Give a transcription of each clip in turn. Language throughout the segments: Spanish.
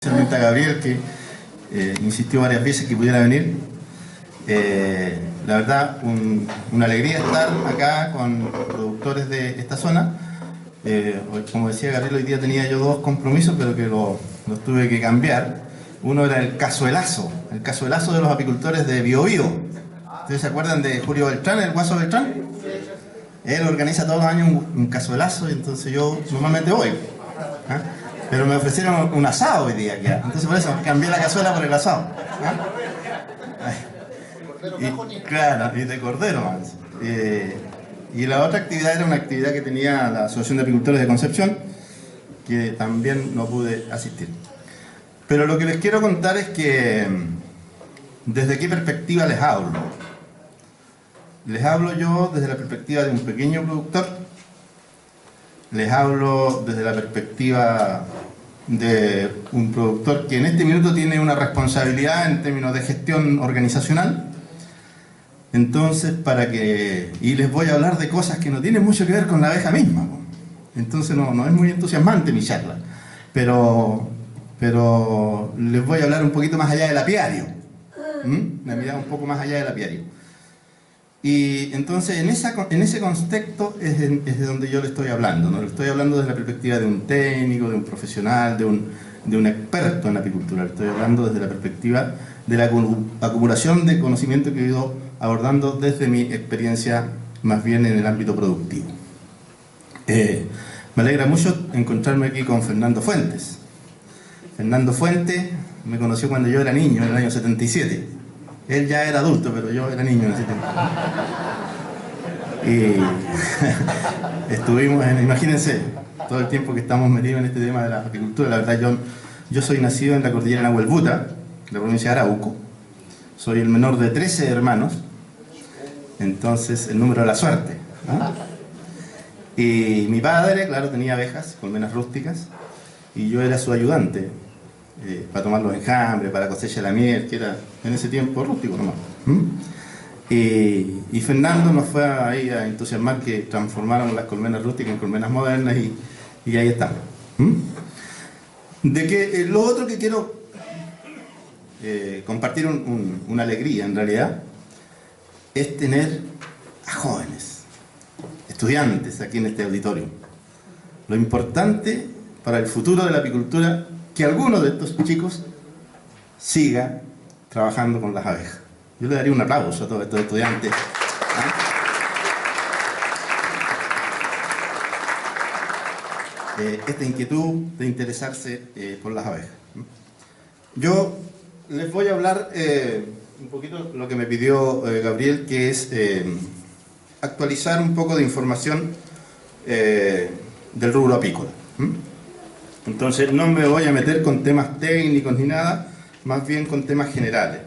Especialmente a Gabriel, que insistió varias veces que pudiera venir. La verdad, una alegría estar acá con productores de esta zona. Como decía Gabriel, hoy día tenía yo dos compromisos, pero que los tuve que cambiar. Uno era el cazuelazo de los apicultores de Bio Bio. ¿Ustedes se acuerdan de Julio Beltrán, el Guaso Beltrán? Él organiza todos los años un cazuelazo y entonces yo normalmente voy. ¿Ah? Pero me ofrecieron un asado hoy día ya. Entonces por eso cambié la cazuela por el asado. Claro, y de cordero más. Y la otra actividad era una actividad que tenía la Asociación de Apicultores de Concepción, que también no pude asistir. Pero lo que les quiero contar es que desde qué perspectiva les hablo. Les hablo yo desde la perspectiva de un pequeño productor. Les hablo desde la perspectiva de un productor que en este minuto tiene una responsabilidad en términos de gestión organizacional. Entonces, y les voy a hablar de cosas que no tienen mucho que ver con la abeja misma. Entonces no es muy entusiasmante mi charla. Pero les voy a hablar un poquito más allá del apiario. Una mirada un poco más allá del apiario. Y entonces en ese contexto es de donde yo le estoy hablando, ¿no? Le estoy hablando desde la perspectiva de un técnico, de un profesional, de un experto en apicultura. Le estoy hablando desde la perspectiva de la acumulación de conocimiento que he ido abordando desde mi experiencia más bien en el ámbito productivo. Me alegra mucho encontrarme aquí con Fernando Fuentes. Fernando Fuentes me conoció cuando yo era niño, en el año 77. Él ya era adulto, pero yo era niño en ese tiempo. Y estuvimos imagínense, todo el tiempo que estamos metidos en este tema de la apicultura. La verdad, yo soy nacido en la cordillera Nahuelbuta, la provincia de Arauco. Soy el menor de 13 hermanos, entonces el número de la suerte, ¿no? Y mi padre, claro, tenía abejas, colmenas rústicas, y yo era su ayudante. Para tomar los enjambres, para cosecha la miel, que era en ese tiempo rústico nomás. Y Fernando nos fue ahí a entusiasmar que transformáramos las colmenas rústicas en colmenas modernas y ahí estamos. Lo otro que quiero compartir una alegría en realidad es tener a jóvenes, estudiantes aquí en este auditorio. Lo importante para el futuro de la apicultura que alguno de estos chicos siga trabajando con las abejas. Yo le daría un aplauso a todos estos estudiantes. Esta inquietud de interesarse por las abejas. Yo les voy a hablar un poquito lo que me pidió Gabriel, que es actualizar un poco de información del rubro apícola. Entonces no me voy a meter con temas técnicos ni nada, más bien con temas generales.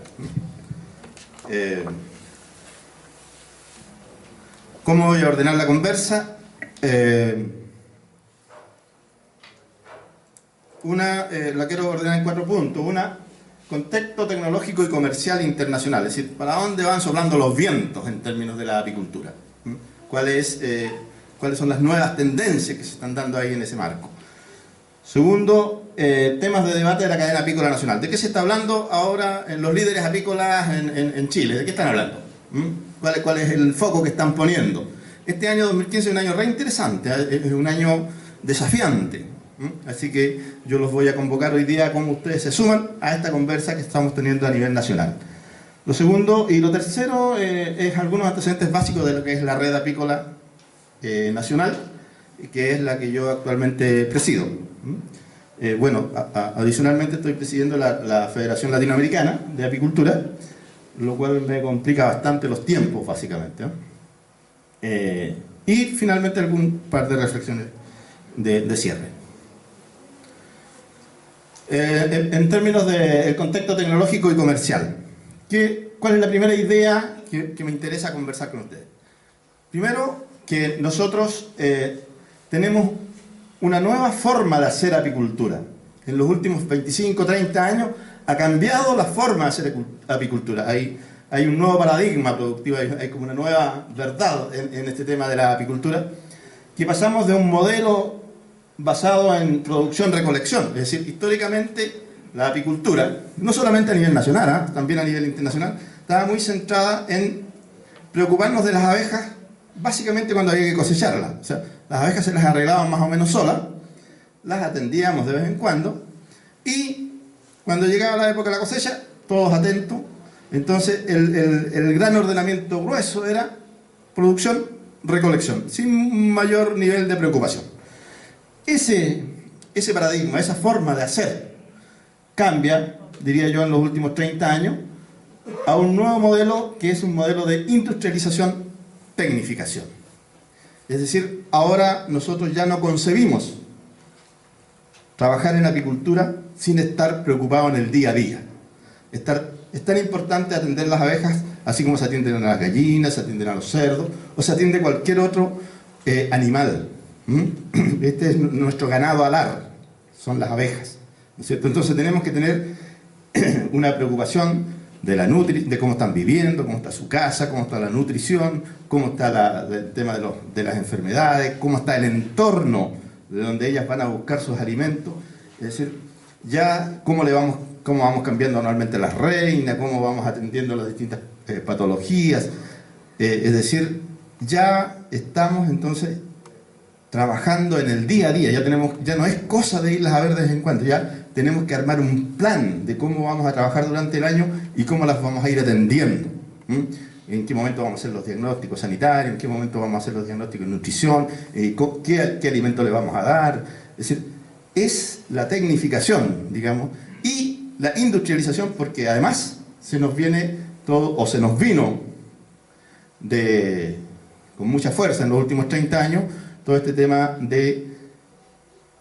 ¿Cómo voy a ordenar la conversa? La quiero ordenar en 4 puntos. Una, contexto tecnológico y comercial internacional, es decir, ¿para dónde van soplando los vientos en términos de la apicultura? ¿Cuáles son las nuevas tendencias que se están dando ahí en ese marco? Segundo, temas de debate de la cadena apícola nacional. ¿De qué se está hablando ahora en los líderes apícolas en Chile? ¿De qué están hablando? ¿Cuál es el foco que están poniendo? Este año 2015 es un año re interesante, es un año desafiante. Así que yo los voy a convocar hoy día como ustedes se suman a esta conversa que estamos teniendo a nivel nacional. Lo segundo y lo tercero es algunos antecedentes básicos de lo que es la red apícola nacional, que es la que yo actualmente presido. Adicionalmente estoy presidiendo la Federación Latinoamericana de Apicultura, lo cual me complica bastante los tiempos, básicamente. Y finalmente algún par de reflexiones de cierre. En términos del contexto tecnológico y comercial, ¿cuál es la primera idea que me interesa conversar con ustedes? Primero, que nosotros tenemos una nueva forma de hacer apicultura. En los últimos 25, 30 años ha cambiado la forma de hacer apicultura. Hay un nuevo paradigma productivo, hay como una nueva verdad en este tema de la apicultura, que pasamos de un modelo basado en producción-recolección. Es decir, históricamente la apicultura, no solamente a nivel nacional, también a nivel internacional, estaba muy centrada en preocuparnos de las abejas básicamente cuando había que cosecharlas. O sea, las abejas se las arreglaban más o menos solas, las atendíamos de vez en cuando, y cuando llegaba la época de la cosecha, todos atentos. Entonces el gran ordenamiento grueso era producción, recolección, sin mayor nivel de preocupación. Ese paradigma, esa forma de hacer, cambia, diría yo, en los últimos 30 años, a un nuevo modelo que es un modelo de industrialización, tecnificación. Es decir, ahora nosotros ya no concebimos trabajar en apicultura sin estar preocupados en el día a día. Es tan importante atender las abejas, así como se atienden a las gallinas, se atienden a los cerdos, o se atiende cualquier otro animal. Este es nuestro ganado alar, son las abejas, ¿no es cierto? Entonces tenemos que tener una preocupación de cómo están viviendo, cómo está su casa, cómo está la nutrición, cómo está el tema de las enfermedades, cómo está el entorno de donde ellas van a buscar sus alimentos. Es decir, ya cómo vamos cambiando anualmente las reinas, cómo vamos atendiendo las distintas patologías. Es decir, ya estamos entonces trabajando en el día a día, ya no es cosa de irlas a ver de vez en cuando, ya tenemos que armar un plan de cómo vamos a trabajar durante el año y cómo las vamos a ir atendiendo. En qué momento vamos a hacer los diagnósticos sanitarios, en qué momento vamos a hacer los diagnósticos de nutrición, qué alimento le vamos a dar. Es decir, es la tecnificación, digamos, y la industrialización, porque además se nos viene todo, o se nos vino con mucha fuerza en los últimos 30 años, todo este tema de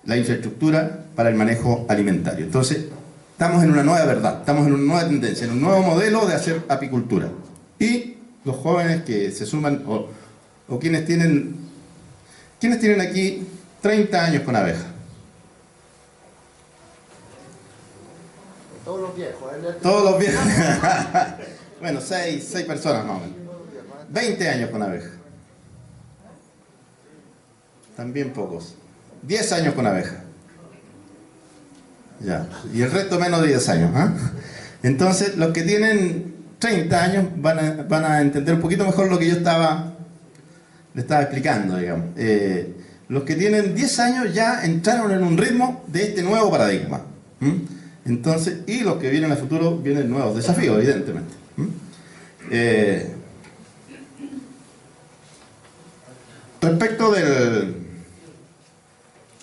la infraestructura para el manejo alimentario. Entonces, estamos en una nueva verdad, estamos en una nueva tendencia, en un nuevo modelo de hacer apicultura. Y los jóvenes que se suman, o quienes tienen aquí 30 años con abejas. Todos los viejos. Todos los viejos. Bueno, 6 personas más o menos. 20 años con abejas. También pocos. 10 años con abejas. Ya. Y el resto menos de 10 años. Entonces, los que tienen 30 años van a entender un poquito mejor lo que yo le estaba explicando, digamos. Los que tienen 10 años ya entraron en un ritmo de este nuevo paradigma. Entonces, y los que vienen a futuro vienen nuevos desafíos, evidentemente. Respecto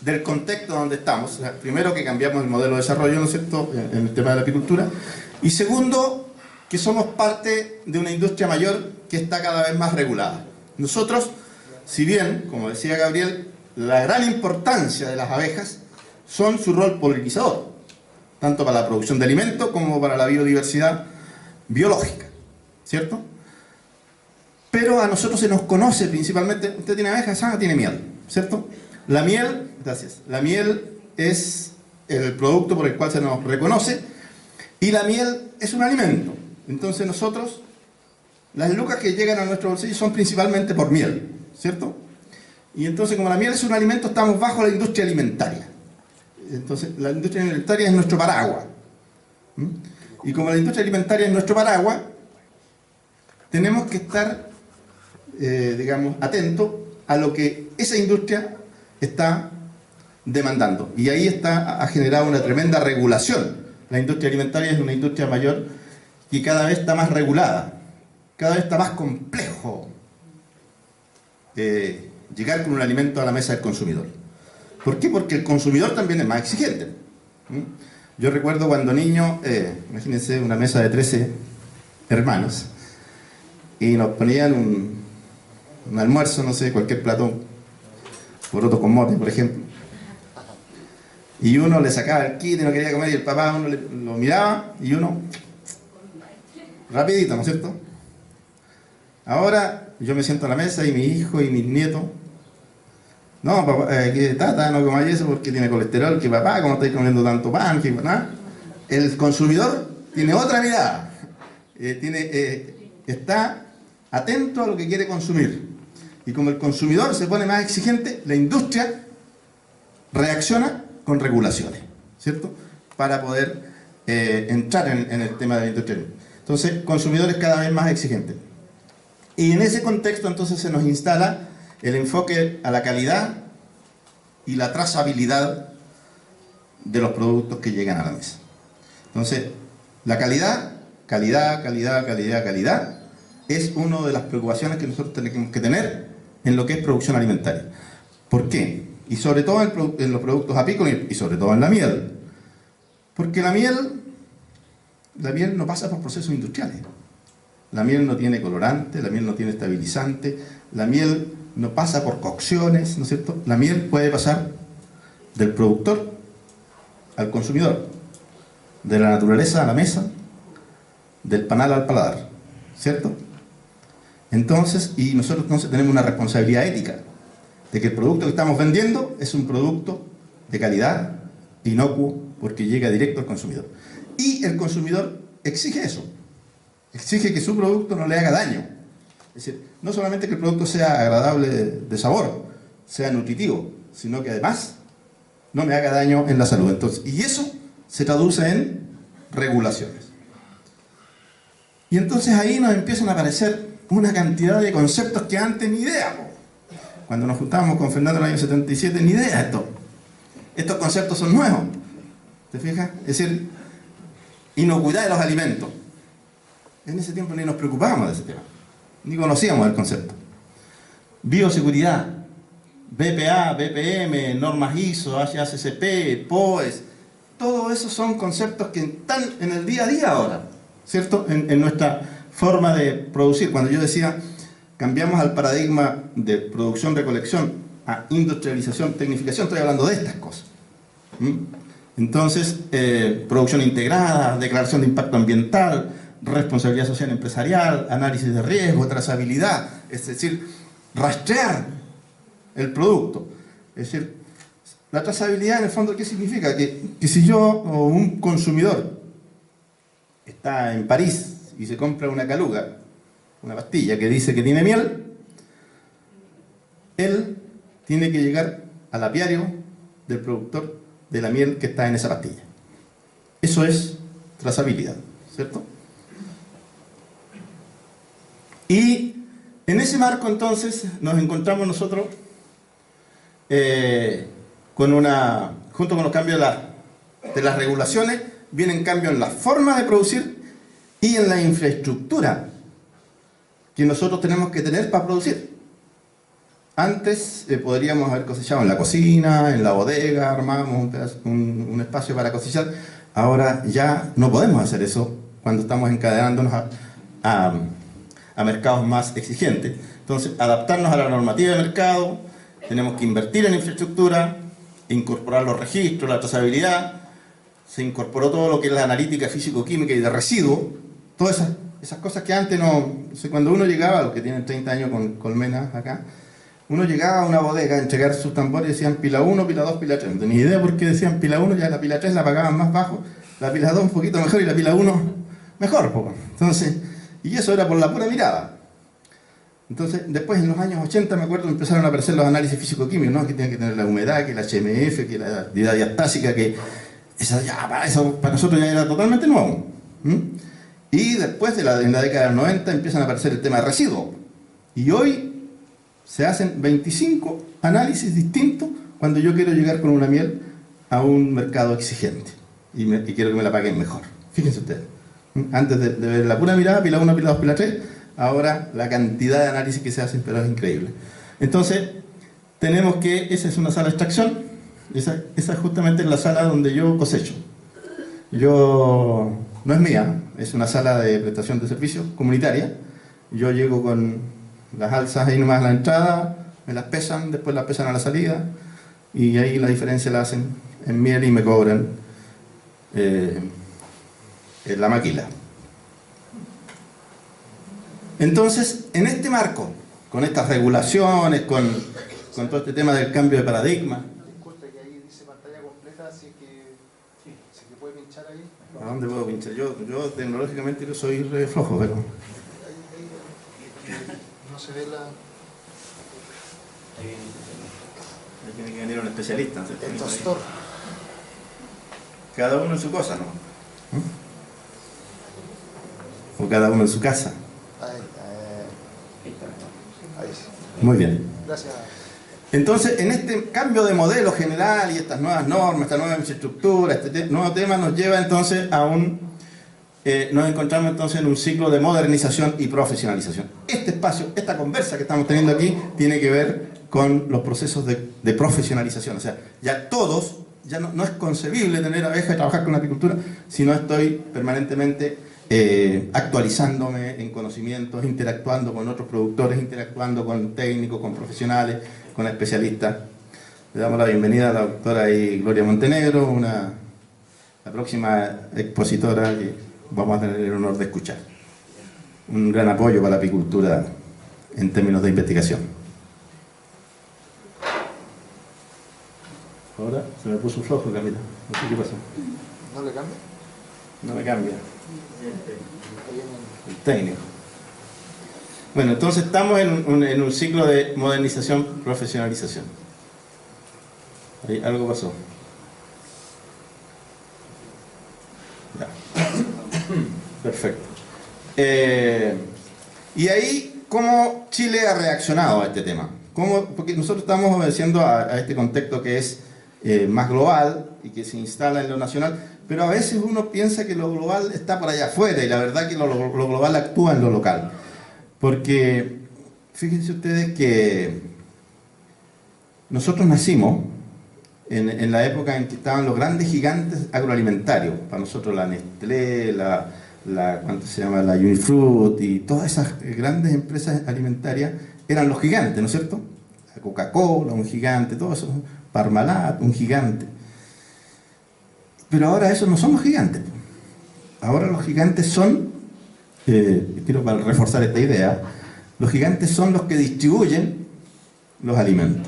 del contexto donde estamos, o sea, primero que cambiamos el modelo de desarrollo, ¿no es cierto?, en el tema de la apicultura, y segundo, que somos parte de una industria mayor que está cada vez más regulada. Nosotros, si bien, como decía Gabriel, la gran importancia de las abejas son su rol polinizador, tanto para la producción de alimentos como para la biodiversidad biológica, ¿cierto? Pero a nosotros se nos conoce principalmente, usted tiene abejas, tiene miel, ¿cierto? La miel, gracias, la miel es el producto por el cual se nos reconoce, y la miel es un alimento. Entonces nosotros, las lucas que llegan a nuestro bolsillo son principalmente por miel, ¿cierto? Y entonces, como la miel es un alimento, estamos bajo la industria alimentaria. Entonces, la industria alimentaria es nuestro paraguas. Y como la industria alimentaria es nuestro paraguas, tenemos que estar, digamos, atentos a lo que esa industria está demandando. Y ahí ha generado una tremenda regulación. La industria alimentaria es una industria mayor y cada vez está más regulada. Cada vez está más complejo llegar con un alimento a la mesa del consumidor. ¿Por qué? Porque el consumidor también es más exigente. Yo recuerdo cuando niño, imagínense una mesa de 13 hermanos, y nos ponían un almuerzo, no sé, cualquier plato, poroto con mote, por ejemplo, y uno le sacaba el kit y no quería comer, y el papá uno lo miraba, y uno, rapidito, ¿no es cierto? Ahora yo me siento a la mesa y mi hijo y mis nietos, no, papá, que tata, no comáis eso porque tiene colesterol, que papá, ¿cómo estáis comiendo tanto pan? Que, ¿no? El consumidor tiene otra mirada, está atento a lo que quiere consumir. Y como el consumidor se pone más exigente, la industria reacciona con regulaciones, ¿cierto? Para poder entrar en el tema de la industria. Entonces, consumidores cada vez más exigentes. Y en ese contexto entonces se nos instala el enfoque a la calidad y la trazabilidad de los productos que llegan a la mesa. Entonces, la calidad, es una de las preocupaciones que nosotros tenemos que tener en lo que es producción alimentaria. ¿Por qué? Y sobre todo en los productos apícolas y sobre todo en la miel. Porque la miel no pasa por procesos industriales. La miel no tiene colorante, la miel no tiene estabilizante, la miel no pasa por cocciones, ¿no es cierto? La miel puede pasar del productor al consumidor, de la naturaleza a la mesa, del panal al paladar, ¿cierto? Entonces, y nosotros entonces tenemos una responsabilidad ética de que el producto que estamos vendiendo es un producto de calidad, inocuo, porque llega directo al consumidor. Y el consumidor exige eso, exige que su producto no le haga daño. Es decir, no solamente que el producto sea agradable de sabor, sea nutritivo, sino que además no me haga daño en la salud. Entonces, y eso se traduce en regulaciones. Y entonces ahí nos empiezan a aparecer una cantidad de conceptos que antes ni idea. Cuando nos juntábamos con Fernando en el año 77, ni idea esto. Estos conceptos son nuevos. ¿Te fijas? Es decir, inocuidad de los alimentos. En ese tiempo ni nos preocupábamos de ese tema. Ni conocíamos el concepto. Bioseguridad, BPA, BPM, normas ISO, HACCP, POES. Todos esos son conceptos que están en el día a día ahora, ¿cierto? En nuestra forma de producir. Cuando yo decía, cambiamos al paradigma de producción-recolección a industrialización, tecnificación, estoy hablando de estas cosas. Entonces, producción integrada, declaración de impacto ambiental, responsabilidad social empresarial, análisis de riesgo, trazabilidad, es decir, rastrear el producto. Es decir, la trazabilidad en el fondo, ¿qué significa? Que si yo o un consumidor está en París y se compra una caluga, una pastilla que dice que tiene miel, él tiene que llegar al apiario del productor de la miel que está en esa pastilla. Eso es trazabilidad, ¿cierto? Y en ese marco entonces nos encontramos nosotros junto con los cambios de las regulaciones, vienen cambios en la forma de producir y en la infraestructura que nosotros tenemos que tener para producir. Antes podríamos haber cosechado en la cocina, en la bodega, armábamos un espacio para cosechar. Ahora ya no podemos hacer eso cuando estamos encadenándonos a mercados más exigentes. Entonces, adaptarnos a la normativa de mercado, tenemos que invertir en infraestructura, incorporar los registros, la trazabilidad, se incorporó todo lo que es la analítica físico-química y de residuos, todas esas cosas que antes no... Cuando uno llegaba, los que tienen 30 años con colmenas acá, uno llegaba a una bodega a entregar sus tambores y decían pila 1, pila 2, pila 3. No tenía idea por qué decían pila 1, ya la pila 3 la pagaban más bajo, la pila 2 un poquito mejor y la pila 1 mejor. Entonces, y eso era por la pura mirada. Entonces, después en los años 80, me acuerdo, empezaron a aparecer los análisis físico-químicos, ¿no? Que tienen que tener la humedad, que la HMF, que la actividad diastásica, que eso para nosotros ya era totalmente nuevo. Y después, en la década de los 90, empiezan a aparecer el tema de residuos. Y hoy se hacen 25 análisis distintos cuando yo quiero llegar con una miel a un mercado exigente. Y quiero que me la paguen mejor. Fíjense ustedes. Antes de ver la pura mirada, pila 1, pila 2, pila 3, ahora la cantidad de análisis que se hacen, pero es increíble. Entonces, tenemos que, esa es una sala de extracción, esa es justamente la sala donde yo cosecho. No es mía, es una sala de prestación de servicios comunitaria. Yo llego con las alzas ahí nomás a la entrada, me las pesan, después las pesan a la salida, y ahí la diferencia la hacen en miel y me cobran en la maquila. Entonces, en este marco, con estas regulaciones, con todo este tema del cambio de paradigma... Disculpe, que ahí dice pantalla completa, así que puede pinchar ahí. ¿A dónde puedo pinchar? Yo tecnológicamente yo soy re flojo, pero... No se ve la... Ahí tiene que venir un especialista. El tostor. Cada uno en su cosa, ¿no? ¿O cada uno en su casa? Ahí sí. Muy bien. Gracias. Entonces, en este cambio de modelo general y estas nuevas normas, esta nueva infraestructura, este nuevo tema nos lleva entonces a nos encontramos entonces en un ciclo de modernización y profesionalización. Este espacio, esta conversa que estamos teniendo aquí, tiene que ver con los procesos de profesionalización. O sea, ya todos, ya no es concebible tener abejas y trabajar con la apicultura si no estoy permanentemente actualizándome en conocimientos, interactuando con otros productores, interactuando con técnicos, con profesionales, con especialistas. Le damos la bienvenida a la doctora Gloria Montenegro, la próxima expositora que vamos a tener el honor de escuchar. Un gran apoyo para la apicultura en términos de investigación. Ahora se me puso flojo, Camila. No sé qué pasó. ¿No le cambia? No me cambia. El técnico. Bueno, entonces estamos en un ciclo de modernización, profesionalización. Ahí algo pasó. Ya. Perfecto. Y ahí, ¿cómo Chile ha reaccionado a este tema? Porque nosotros estamos obedeciendo a este contexto que es más global y que se instala en lo nacional, pero a veces uno piensa que lo global está por allá afuera y la verdad que lo global actúa en lo local. Porque fíjense ustedes que nosotros nacimos en la época en que estaban los grandes gigantes agroalimentarios, para nosotros la Nestlé, ¿cuánto se llama? La Unifruit y todas esas grandes empresas alimentarias eran los gigantes, ¿no es cierto? La Coca-Cola, un gigante, todo eso, Parmalat, un gigante. Pero ahora esos no son los gigantes. Ahora los gigantes son, quiero para reforzar esta idea, los gigantes son los que distribuyen los alimentos.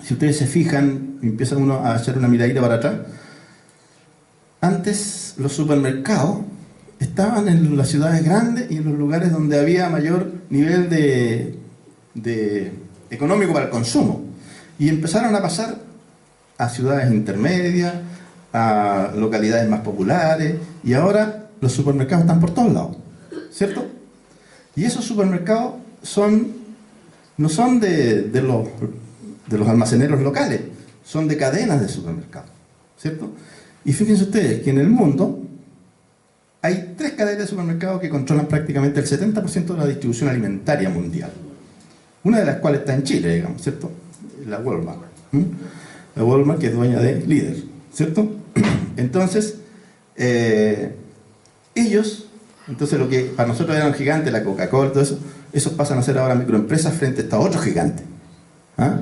Si ustedes se fijan, empieza uno a hacer una miradita para atrás, antes los supermercados estaban en las ciudades grandes y en los lugares donde había mayor nivel de económico para el consumo. Y empezaron a pasar a ciudades intermedias, a localidades más populares, y ahora los supermercados están por todos lados, ¿cierto? Y esos supermercados no son de los almaceneros locales, son de cadenas de supermercados, ¿cierto? Y fíjense ustedes que en el mundo hay 3 cadenas de supermercados que controlan prácticamente el 70% de la distribución alimentaria mundial. Una de las cuales está en Chile, digamos, ¿cierto? La Walmart. La Walmart, que es dueña de Líder, ¿cierto? Entonces, entonces lo que para nosotros eran gigantes, la Coca-Cola, todo eso, esos pasan a ser ahora microempresas frente a estos otros gigantes. ¿Ah?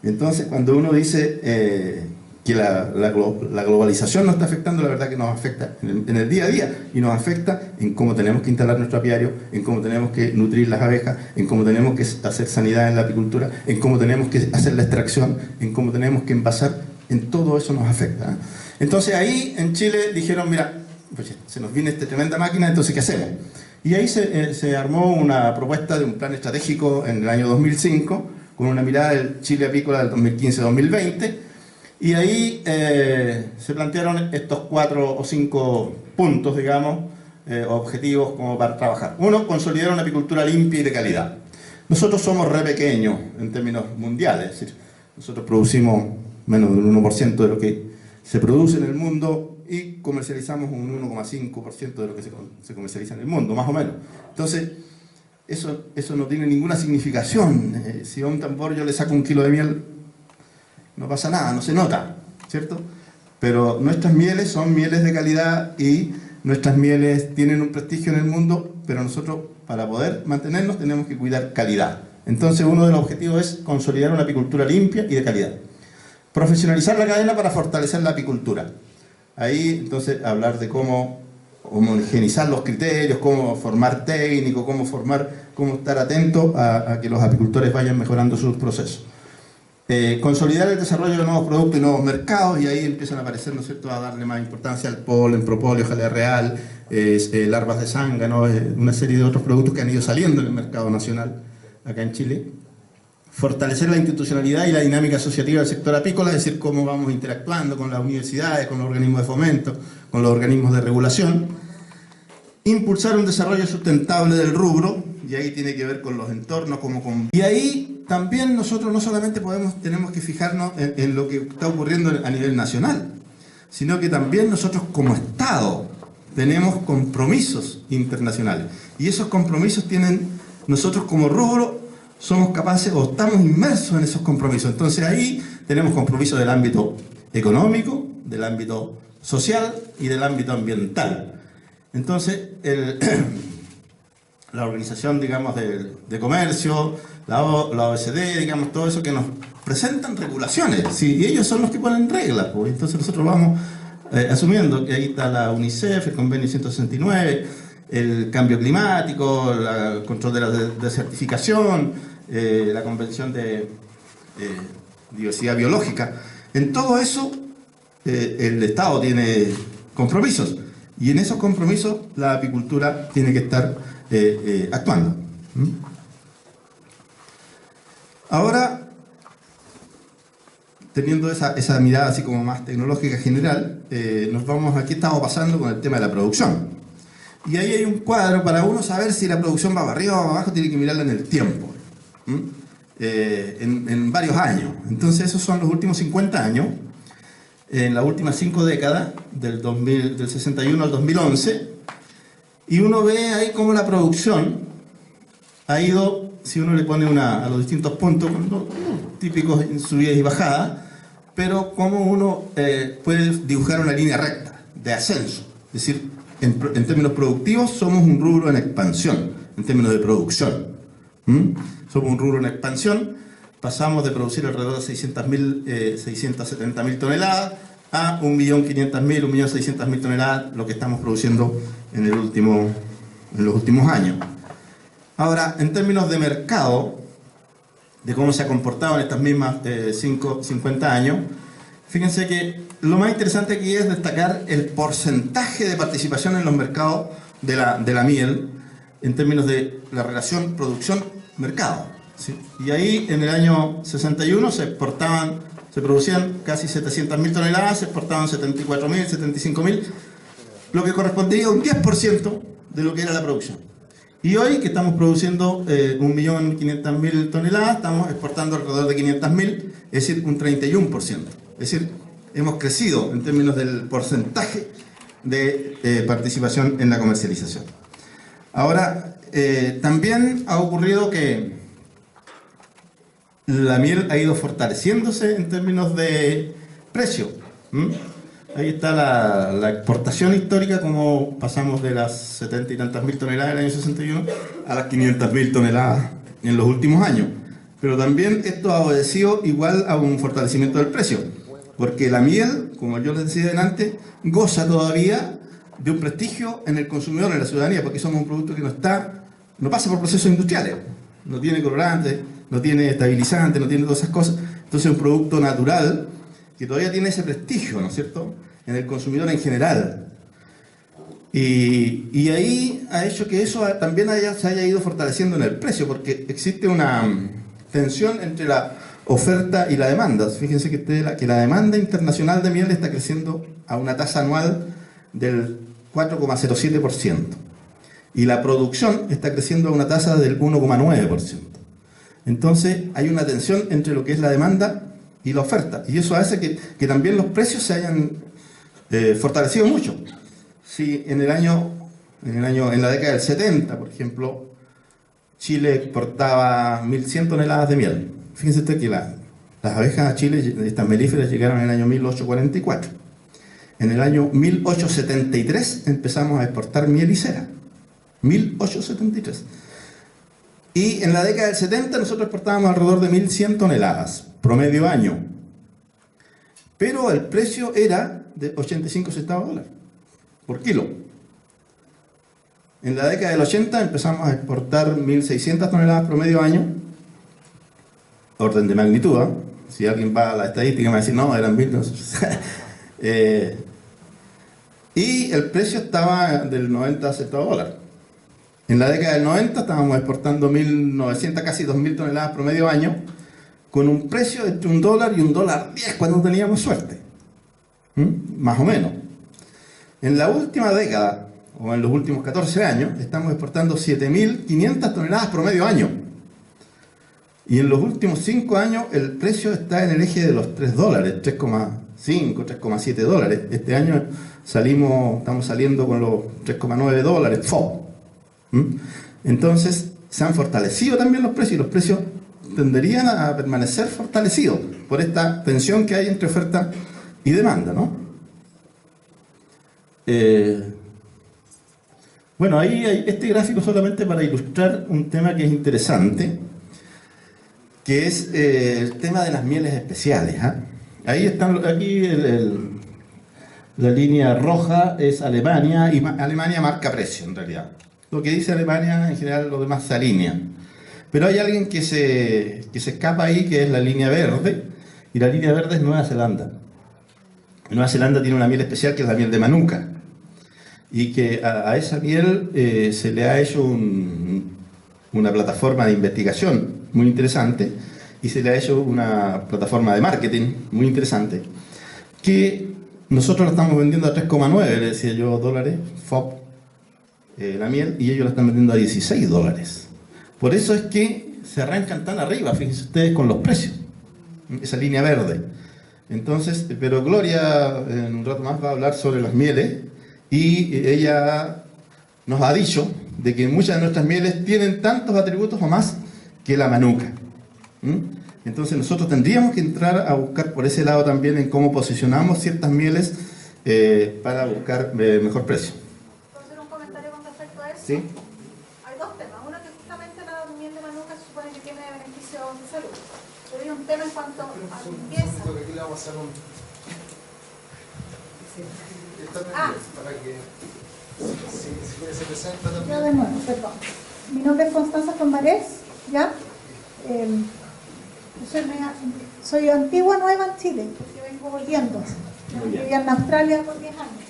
Entonces, cuando uno dice que la globalización nos está afectando, la verdad que nos afecta en el día a día, y nos afecta en cómo tenemos que instalar nuestro apiario, en cómo tenemos que nutrir las abejas, en cómo tenemos que hacer sanidad en la apicultura, en cómo tenemos que hacer la extracción, en cómo tenemos que envasar, en todo eso nos afecta. ¿Eh? Entonces ahí en Chile dijeron, mira, pues se nos viene esta tremenda máquina, entonces ¿qué hacemos? Y ahí se armó una propuesta de un plan estratégico en el año 2005, con una mirada del Chile apícola del 2015-2020, y ahí se plantearon estos 4 o 5 puntos, digamos, objetivos como para trabajar. Uno, consolidar una apicultura limpia y de calidad. Nosotros somos re pequeños en términos mundiales, es decir, nosotros producimos menos del 1% de lo que se produce en el mundo y comercializamos un 1,5% de lo que se comercializa en el mundo, más o menos. Entonces, eso no tiene ninguna significación. Si a un tambor yo le saco 1 kilo de miel, no pasa nada, no se nota, ¿cierto? Pero nuestras mieles son mieles de calidad y nuestras mieles tienen un prestigio en el mundo, pero nosotros, para poder mantenernos, tenemos que cuidar calidad. Entonces, uno de los objetivos es consolidar una apicultura limpia y de calidad. Profesionalizar la cadena para fortalecer la apicultura. Ahí, entonces, hablar de cómo homogeneizar los criterios, cómo formar técnicos, cómo estar atento a que los apicultores vayan mejorando sus procesos. Consolidar el desarrollo de nuevos productos y nuevos mercados, y ahí empiezan a aparecer, ¿no es cierto?, a darle más importancia al polen, propóleo, jalea real, larvas de zángano, una serie de otros productos que han ido saliendo en el mercado nacional acá en Chile. fortalecer la institucionalidad y la dinámica asociativa del sector apícola, es decir, cómo vamos interactuando con las universidades, con los organismos de fomento, con los organismos de regulación. Impulsar un desarrollo sustentable del rubro, y ahí tiene que ver con los entornos, y ahí también nosotros no solamente tenemos que fijarnos en lo que está ocurriendo a nivel nacional, sino que también nosotros como Estado tenemos compromisos internacionales. Y esos compromisos nosotros como rubro somos capaces o estamos inmersos en esos compromisos. Entonces ahí tenemos compromisos del ámbito económico, del ámbito social y del ámbito ambiental. Entonces, la organización, digamos, de comercio, la OECD, digamos, todo eso que nos presentan regulaciones, ¿sí? Y ellos son los que ponen reglas, pues. Entonces nosotros vamos asumiendo que ahí está la UNICEF, el convenio 169, el cambio climático, el control de la desertificación, la convención de diversidad biológica. En todo eso el Estado tiene compromisos, y en esos compromisos la apicultura tiene que estar actuando. Ahora, teniendo esa mirada así como más tecnológica general, aquí estamos pasando con el tema de la producción. Y ahí hay un cuadro para uno saber si la producción va para arriba o para abajo, tiene que mirarla en el tiempo, en varios años. Entonces esos son los últimos 50 años, en las últimas 5 décadas, del 61 al 2011, y uno ve ahí cómo la producción ha ido, si uno le pone a los distintos puntos, típicos subidas y bajadas, pero cómo uno puede dibujar una línea recta de ascenso. Es decir, en términos productivos somos un rubro en expansión, en términos de producción. Somos un rubro en expansión, pasamos de producir alrededor de 670.000 toneladas a 1.500.000, 1.600.000 toneladas, lo que estamos produciendo en los últimos años. Ahora, en términos de mercado, de cómo se ha comportado en estas mismas 50 años, fíjense que lo más interesante aquí es destacar el porcentaje de participación en los mercados de la miel, en términos de la relación producción-mercado, ¿sí? Y ahí, en el año 61, se producían casi 700.000 toneladas, se exportaban 74.000, 75.000, lo que correspondería a un 10% de lo que era la producción. Y hoy, que estamos produciendo 1.500.000 toneladas, estamos exportando alrededor de 500.000, es decir, un 31%. Es decir, hemos crecido en términos del porcentaje de participación en la comercialización. Ahora, también ha ocurrido que la miel ha ido fortaleciéndose en términos de precio. Ahí está la exportación histórica, como pasamos de las 70 y tantas mil toneladas del año 61 a las 500.000 toneladas en los últimos años. Pero también esto ha obedecido igual a un fortalecimiento del precio, porque la miel, como yo les decía antes, goza todavía de un prestigio en el consumidor, en la ciudadanía, porque somos un producto que no pasa por procesos industriales, no tiene colorantes, no tiene estabilizantes, no tiene todas esas cosas. Entonces es un producto natural que todavía tiene ese prestigio, ¿no es cierto?, en el consumidor en general. Y ahí ha hecho que eso también se haya ido fortaleciendo en el precio, porque existe una tensión entre la oferta y la demanda. Fíjense que la demanda internacional de miel está creciendo a una tasa anual del 4,07%. Y la producción está creciendo a una tasa del 1,9%. Entonces hay una tensión entre lo que es la demanda y la oferta. Y eso hace que también los precios se hayan fortalecido mucho. Si en la década del 70, por ejemplo, Chile exportaba 1.100 toneladas de miel. Fíjense usted que las abejas a Chile, estas melíferas, llegaron en el año 1844. En el año 1873 empezamos a exportar miel y cera. 1873. Y en la década del 70 nosotros exportábamos alrededor de 1.100 toneladas, promedio año. Pero el precio era de 85 centavos de dólar por kilo. En la década del 80 empezamos a exportar 1.600 toneladas promedio año, orden de magnitud, ¿eh? Si alguien va a la estadística me va a decir, no, eran 1.000. Y el precio estaba del 90 centavos de dólar. En la década del 90 estábamos exportando 1.900, casi 2.000 toneladas promedio año, con un precio entre $1 y $1.10 cuando teníamos suerte. Más o menos. En la última década, o en los últimos 14 años, estamos exportando 7.500 toneladas promedio año. Y en los últimos 5 años el precio está en el eje de los $3, 3,5, $3,7. Este año estamos saliendo con los $3,9 FOB. Entonces se han fortalecido también los precios, y los precios tenderían a permanecer fortalecidos por esta tensión que hay entre oferta y demanda, ¿no? Bueno, ahí hay este gráfico solamente para ilustrar un tema que es interesante, que es el tema de las mieles especiales. Ahí están, aquí la línea roja es Alemania, y Alemania marca precio en realidad. Lo que dice Alemania, en general, lo demás se alinea. Pero hay alguien que se escapa ahí, que es la línea verde, y la línea verde es Nueva Zelanda. Nueva Zelanda tiene una miel especial que es la miel de Manuka, y que a esa miel se le ha hecho una plataforma de investigación muy interesante, y se le ha hecho una plataforma de marketing muy interesante, que nosotros la estamos vendiendo a 3,9, le decía yo, dólares, FOB, la miel, y ellos la están vendiendo a $16. Por eso es que se arrancan tan arriba, fíjense ustedes, con los precios, esa línea verde. Entonces, pero Gloria en un rato más va a hablar sobre las mieles, y ella nos ha dicho de que muchas de nuestras mieles tienen tantos atributos o más que la Manuka. Entonces nosotros tendríamos que entrar a buscar por ese lado también en cómo posicionamos ciertas mieles para buscar mejor precio. ¿Puedo hacer un comentario con respecto a eso? ¿Sí? Hay dos temas. Uno, que justamente la miel de Manuka se supone que tiene beneficios de salud. Pero hay un tema en cuanto a limpieza. Creo que aquí le vamos a hacer un... para que si quiere se presenta Yo también. de nuevo, perdón. Mi nombre es Constanza Tombarés, ¿ya? Soy antigua nueva en Chile, porque vengo volviendo. Vivía en Australia por 10 años.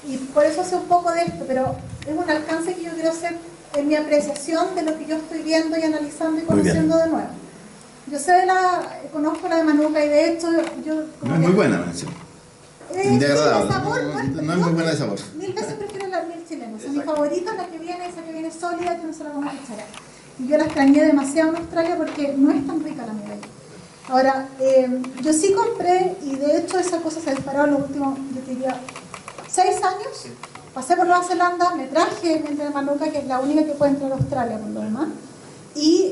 Y por eso sé un poco de esto, pero es un alcance que yo quiero hacer en mi apreciación de lo que yo estoy viendo y analizando y conociendo de nuevo. Yo conozco la de Manuka, y de hecho yo... No es muy buena, mención. De sabor, no es muy buena de sabor. Mil veces prefiero la miel chilena. O sea, mi favorita es la que viene, esa que viene sólida, que no se la vamos a echar. Y yo la extrañé demasiado en Australia porque no es tan rica la miel ahí. Ahora, yo sí compré, y de hecho esa cosa se disparó en los últimos, yo diría, 6 años. Pasé por Nueva Zelanda, me traje miel de Manuka, que es la única que puede entrar a Australia por lo demás. Y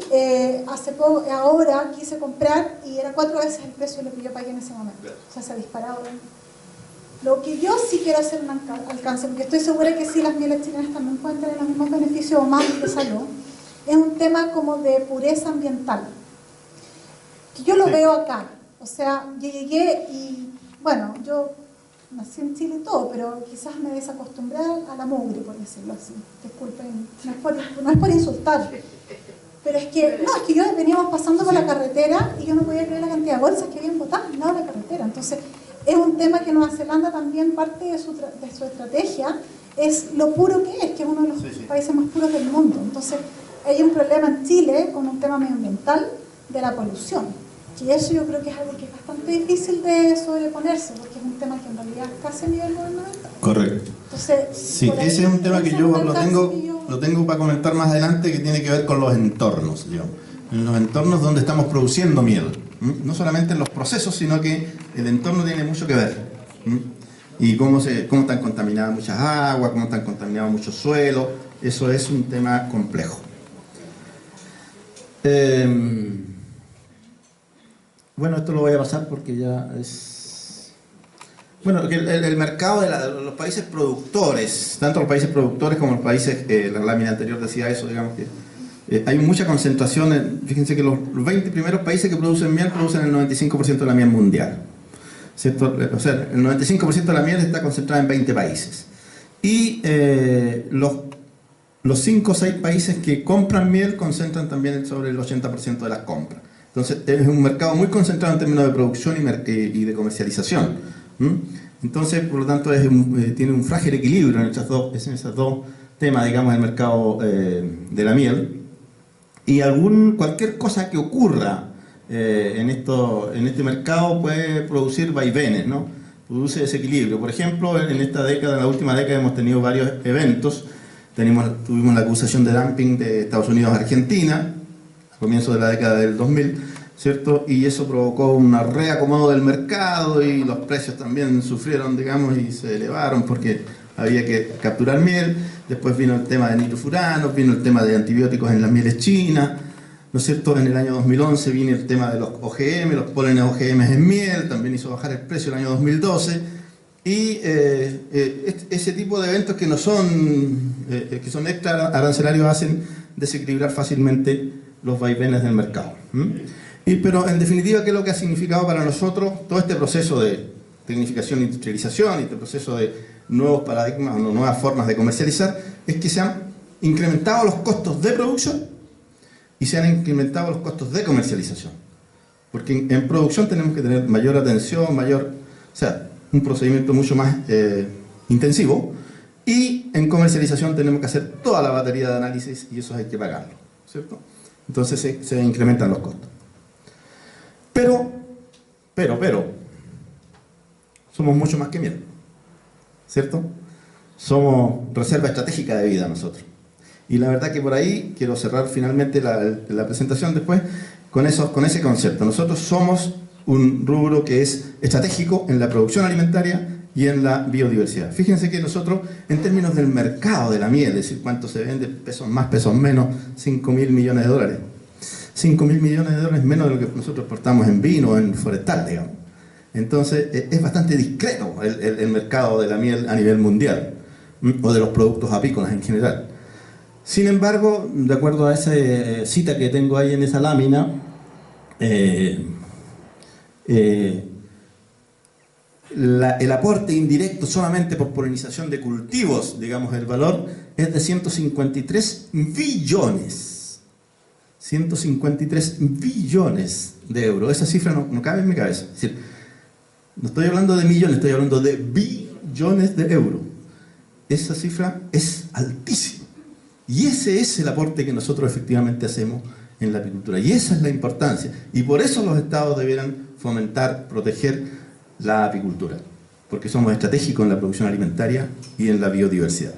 ahora quise comprar, y era 4 veces el precio de lo que yo pagué en ese momento. O sea, se ha disparado. Lo que yo sí quiero hacer un alcance, porque estoy segura que sí, las mieles chilenas también pueden tener los mismos beneficios o más de salud, es un tema como de pureza ambiental, que yo lo veo acá. O sea, yo llegué y, bueno, yo nací en Chile y todo, pero quizás me desacostumbré a la mugre, por decirlo así. Disculpen, no es por insultar, pero es que yo veníamos pasando por la carretera y yo no podía creer la cantidad de bolsas que habían botado al lado de la carretera. Entonces, es un tema que Nueva Zelanda también, parte de su estrategia es lo puro que es uno de los países más puros del mundo. Entonces, hay un problema en Chile con un tema medioambiental de la polución. Y eso yo creo que es algo que es bastante difícil de sobreponerse, porque es un tema que en realidad es casi a nivel gubernamental. Correcto. Entonces, sí, ese es un tema que yo lo tengo para comentar más adelante, que tiene que ver con los entornos, en los entornos donde estamos produciendo miel. No solamente en los procesos, sino que el entorno tiene mucho que ver. Y cómo están contaminadas muchas aguas, cómo están contaminados muchos suelos. Eso es un tema complejo. Bueno, esto lo voy a pasar porque ya es... Bueno, el mercado de los países productores, tanto los países productores como los países, la lámina anterior decía eso, digamos que hay mucha concentración. Fíjense que los 20 primeros países que producen miel producen el 95% de la miel mundial, ¿cierto? O sea, el 95% de la miel está concentrada en 20 países. Y los 5 o 6 países que compran miel concentran también sobre el 80% de las compras. Entonces es un mercado muy concentrado en términos de producción y de comercialización. Entonces, por lo tanto, tiene un frágil equilibrio en esos dos temas, digamos, del mercado de la miel. Y cualquier cosa que ocurra en este mercado puede producir vaivenes, ¿no? Produce desequilibrio. Por ejemplo, en esta década, en la última década, hemos tenido varios eventos. Tuvimos la acusación de dumping de Estados Unidos a Argentina, a comienzos de la década del 2000, ¿cierto? Y eso provocó un reacomodo del mercado y los precios también sufrieron, digamos, y se elevaron porque había que capturar miel. Después vino el tema de nitrofuranos, vino el tema de antibióticos en las mieles chinas, ¿no es cierto? En el año 2011 vino el tema de los OGM, los pólenes OGM en miel, también hizo bajar el precio el año 2012. Y ese tipo de eventos que no son, que son extra arancelarios hacen desequilibrar fácilmente los vaivenes del mercado. Pero en definitiva, ¿qué es lo que ha significado para nosotros todo este proceso de tecnificación e industrialización y este proceso de nuevos paradigmas o nuevas formas de comercializar? Es que se han incrementado los costos de producción y se han incrementado los costos de comercialización. Porque en producción tenemos que tener mayor atención, un procedimiento mucho más intensivo, y en comercialización tenemos que hacer toda la batería de análisis y eso hay que pagarlo, ¿cierto? Entonces se incrementan los costos. Pero, somos mucho más que miel, ¿cierto? Somos reserva estratégica de vida nosotros. Y la verdad que por ahí quiero cerrar finalmente la presentación después con ese concepto. Nosotros somos un rubro que es estratégico en la producción alimentaria y en la biodiversidad. Fíjense que nosotros, en términos del mercado de la miel, es decir, cuánto se vende, pesos más, pesos menos, 5.000 millones de dólares. 5.000 millones de dólares menos de lo que nosotros exportamos en vino, en forestal, digamos. Entonces, es bastante discreto el mercado de la miel a nivel mundial, o de los productos apícolas en general. Sin embargo, de acuerdo a esa cita que tengo ahí en esa lámina, el aporte indirecto solamente por polinización de cultivos, digamos, el valor es de 153 billones. 153 billones de euros. Esa cifra no cabe en mi cabeza. Es decir, no estoy hablando de millones, estoy hablando de billones de euros. Esa cifra es altísima. Y ese es el aporte que nosotros efectivamente hacemos en la apicultura. Y esa es la importancia. Y por eso los estados debieran fomentar, proteger la apicultura. Porque somos estratégicos en la producción alimentaria y en la biodiversidad.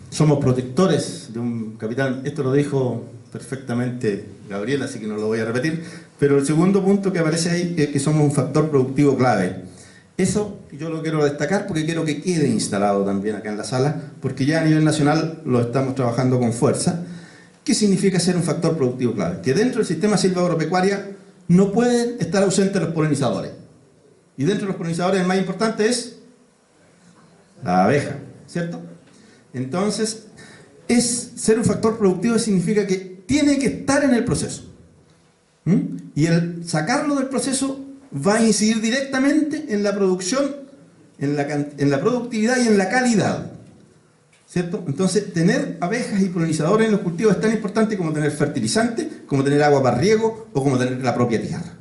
Somos protectores de un capital. Esto lo dijo perfectamente Gabriel, así que no lo voy a repetir. Pero el segundo punto que aparece ahí es que somos un factor productivo clave. Eso yo lo quiero destacar porque quiero que quede instalado también acá en la sala, porque ya a nivel nacional lo estamos trabajando con fuerza. ¿Qué significa ser un factor productivo clave? Que dentro del sistema silvagropecuaria no pueden estar ausentes los polinizadores. Y dentro de los polinizadores el más importante es la abeja, ¿cierto? Entonces, ser un factor productivo significa que tiene que estar en el proceso. Y el sacarlo del proceso va a incidir directamente en la producción, en la productividad y en la calidad, ¿cierto? Entonces, tener abejas y polinizadores en los cultivos es tan importante como tener fertilizante, como tener agua para riego o como tener la propia tierra.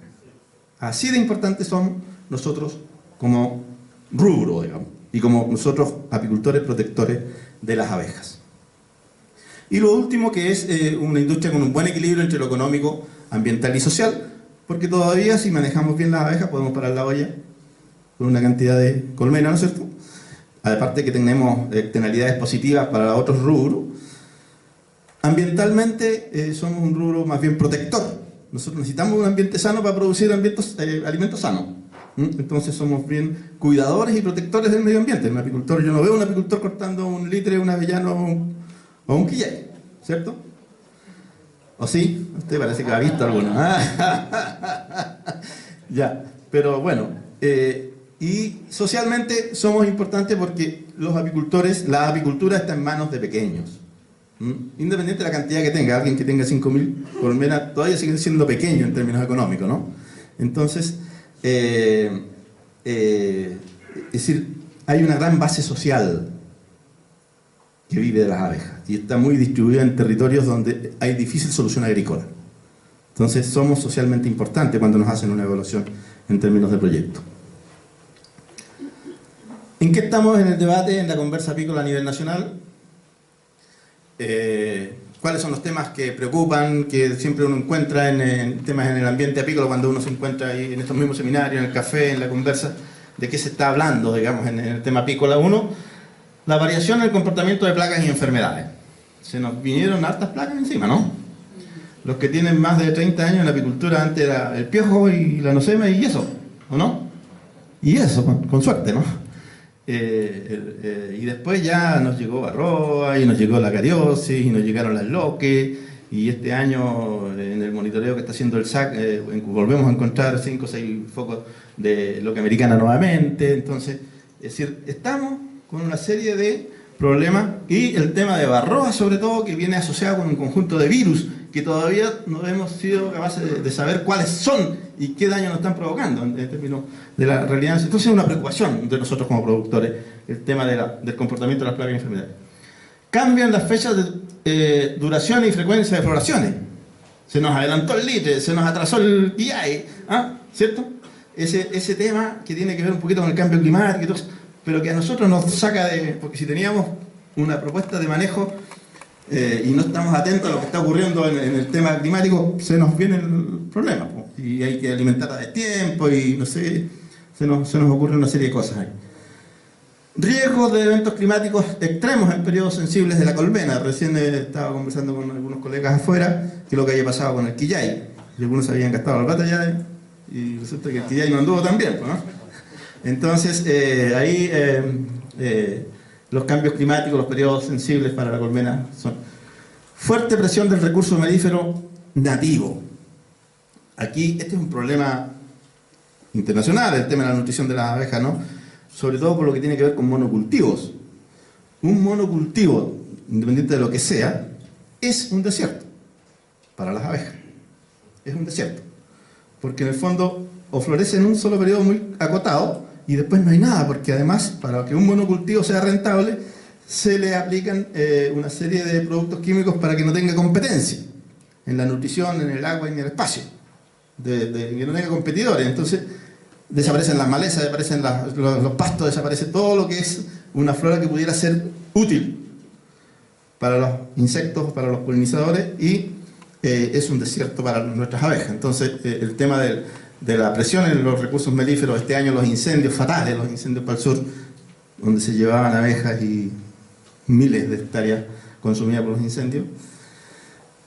Así de importantes somos nosotros como rubro, digamos, y como nosotros apicultores protectores de las abejas. Y lo último, que es una industria con un buen equilibrio entre lo económico, ambiental y social, porque todavía si manejamos bien las abejas podemos parar la olla con una cantidad de colmenas, ¿no es cierto? Aparte que tenemos externalidades positivas para otros rubros. Ambientalmente somos un rubro más bien protector. Nosotros necesitamos un ambiente sano para producir alimentos sanos. Entonces somos bien cuidadores y protectores del medio ambiente. Un apicultor, yo no veo un apicultor cortando un litre, un avellano o un quillay, ¿cierto? ¿O sí? Usted parece que ha visto alguno. Ya, pero bueno, y socialmente somos importantes porque los apicultores, la apicultura está en manos de pequeños. Independiente de la cantidad que tenga, alguien que tenga 5.000 colmenas todavía sigue siendo pequeño en términos económicos, ¿no? Entonces, es decir, hay una gran base social que vive de las abejas y está muy distribuida en territorios donde hay difícil solución agrícola. Entonces somos socialmente importantes cuando nos hacen una evaluación en términos de proyecto. ¿En qué estamos en el debate, en la conversa apícola a nivel nacional? cuáles son los temas que preocupan, que siempre uno encuentra en temas en el ambiente apícola, cuando uno se encuentra ahí en estos mismos seminarios, en el café, en la conversa, de qué se está hablando, digamos, en el tema apícola. Uno, la variación en el comportamiento de plagas y enfermedades. Se nos vinieron hartas plagas encima, ¿no? Los que tienen más de 30 años en la apicultura, antes era el piojo y la nosema y eso, ¿o no? Y eso, con suerte, ¿no? Y después ya nos llegó varroa, y nos llegó la cariosis, y nos llegaron las loques, y este año en el monitoreo que está haciendo el SAC volvemos a encontrar 5 o 6 focos de loque americana nuevamente. Entonces, es decir, estamos con una serie de problemas, y el tema de varroa sobre todo, que viene asociado con un conjunto de virus que todavía no hemos sido capaces de saber cuáles son y qué daño nos están provocando en términos de la realidad. Entonces es una preocupación de nosotros como productores el tema del comportamiento de las plagas y enfermedades. Cambian las fechas de duración y frecuencia de floraciones. Se nos adelantó el litre, se nos atrasó el PI, ¿cierto? Ese tema que tiene que ver un poquito con el cambio climático y todo eso, pero que a nosotros nos saca de... Porque si teníamos una propuesta de manejo y no estamos atentos a lo que está ocurriendo en el tema climático, se nos viene el problema, y hay que alimentar a destiempo y no sé, se nos ocurre una serie de cosas ahí. Riesgos de eventos climáticos extremos en periodos sensibles de la colmena. Recién estaba conversando con algunos colegas afuera que lo que había pasado con el quillay, y algunos habían gastado la plata ya y resulta que el quillay no anduvo tan bien, ¿no? Entonces ahí los cambios climáticos, los periodos sensibles para la colmena son fuerte presión del recurso melífero nativo. Aquí este es un problema internacional, el tema de la nutrición de las abejas, ¿no? Sobre todo por lo que tiene que ver con monocultivos. Un monocultivo, independiente de lo que sea, es un desierto para las abejas. Es un desierto. Porque en el fondo o florece en un solo periodo muy acotado, y después no hay nada, porque además, para que un monocultivo sea rentable, se le aplican una serie de productos químicos para que no tenga competencia en la nutrición, en el agua y en el espacio, que no tenga competidores. Entonces desaparecen las malezas, desaparecen los pastos, desaparece todo lo que es una flora que pudiera ser útil para los insectos, para los polinizadores, y es un desierto para nuestras abejas. Entonces el tema de la presión en los recursos melíferos, este año los incendios fatales, los incendios para el sur, donde se llevaban abejas y miles de hectáreas consumidas por los incendios.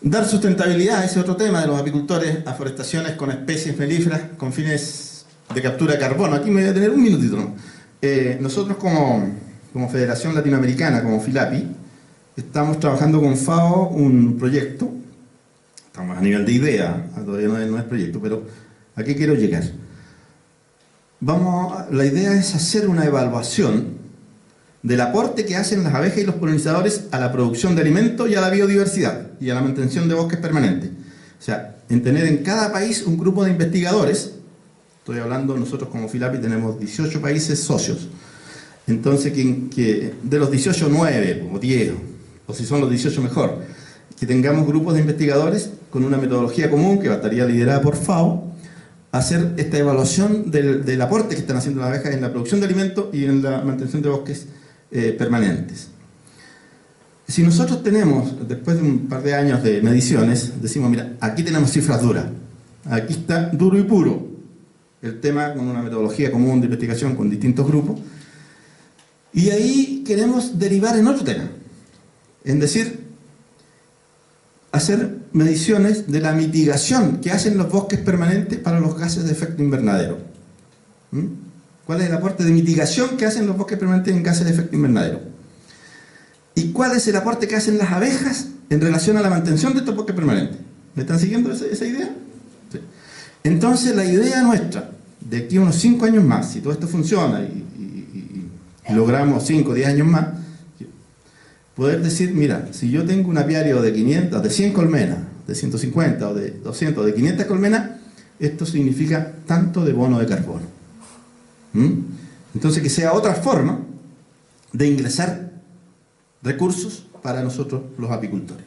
Dar sustentabilidad, ese otro tema de los apicultores, aforestaciones con especies melíferas con fines de captura de carbono. Aquí me voy a tener un minutito, ¿no? Nosotros como Federación Latinoamericana, como FILAPI, estamos trabajando con FAO un proyecto, estamos a nivel de idea, todavía no es proyecto, pero ¿a qué quiero llegar? La idea es hacer una evaluación del aporte que hacen las abejas y los polinizadores a la producción de alimentos y a la biodiversidad y a la mantención de bosques permanentes. O sea, en tener en cada país un grupo de investigadores. Estoy hablando, nosotros como FILAPI tenemos 18 países socios. Entonces, que de los 18, 9 o 10, o si son los 18 mejor, que tengamos grupos de investigadores con una metodología común que estaría liderada por FAO, hacer esta evaluación del aporte que están haciendo las abejas en la producción de alimentos y en la mantención de bosques permanentes. Si nosotros tenemos, después de un par de años de mediciones, decimos, mira, aquí tenemos cifras duras, aquí está duro y puro el tema, con una metodología común de investigación con distintos grupos, y ahí queremos derivar en otro tema, en decir, hacer mediciones de la mitigación que hacen los bosques permanentes para los gases de efecto invernadero. ¿Cuál es el aporte de mitigación que hacen los bosques permanentes en gases de efecto invernadero? ¿Y cuál es el aporte que hacen las abejas en relación a la mantención de estos bosques permanentes? ¿Me están siguiendo esa idea? Sí. Entonces la idea nuestra, de aquí a unos 5 años más, si todo esto funciona y logramos 5 o 10 años más, poder decir, mira, si yo tengo un apiario de 500, de 100 colmenas, de 150 o de 200 o de 500 colmenas, esto significa tanto de bono de carbono. Entonces que sea otra forma de ingresar recursos para nosotros los apicultores.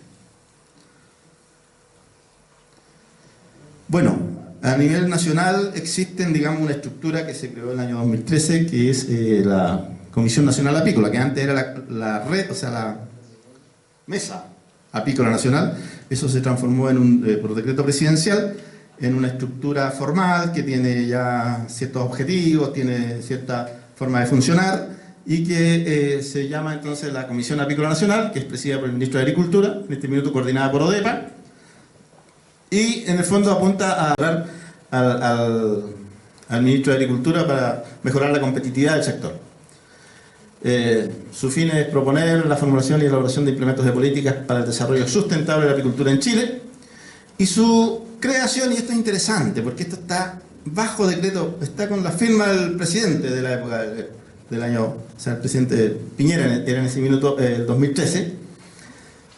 Bueno, a nivel nacional existen, digamos, una estructura que se creó en el año 2013, que es la Comisión Nacional Apícola, que antes era la red, o sea, la mesa Apícola Nacional. Eso se transformó por decreto presidencial en una estructura formal que tiene ya ciertos objetivos, tiene cierta forma de funcionar y que se llama entonces la Comisión Apícola Nacional, que es presidida por el Ministro de Agricultura, en este minuto coordinada por ODEPA, y en el fondo apunta a hablar al Ministro de Agricultura para mejorar la competitividad del sector. Su fin es proponer la formulación y elaboración de implementos de políticas para el desarrollo sustentable de la apicultura en Chile, y su creación, y esto es interesante porque esto está bajo decreto, está con la firma del presidente de la época del año, o sea, el presidente Piñera era en ese minuto, el 2013,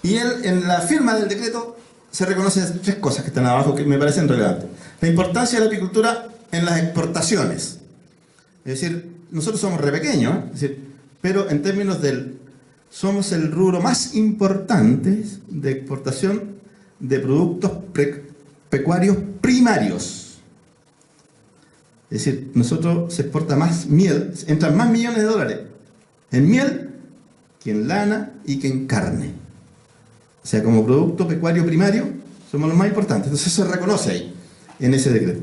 y él en la firma del decreto se reconocen 3 cosas que están abajo que me parecen relevantes. La importancia de la apicultura en las exportaciones, es decir, nosotros somos re pequeños, es decir, pero en términos somos el rubro más importante de exportación de productos pecuarios primarios. Es decir, nosotros se exporta más miel, entran más millones de dólares en miel que en lana y que en carne. O sea, como producto pecuario primario, somos los más importantes. Entonces eso se reconoce ahí, en ese decreto.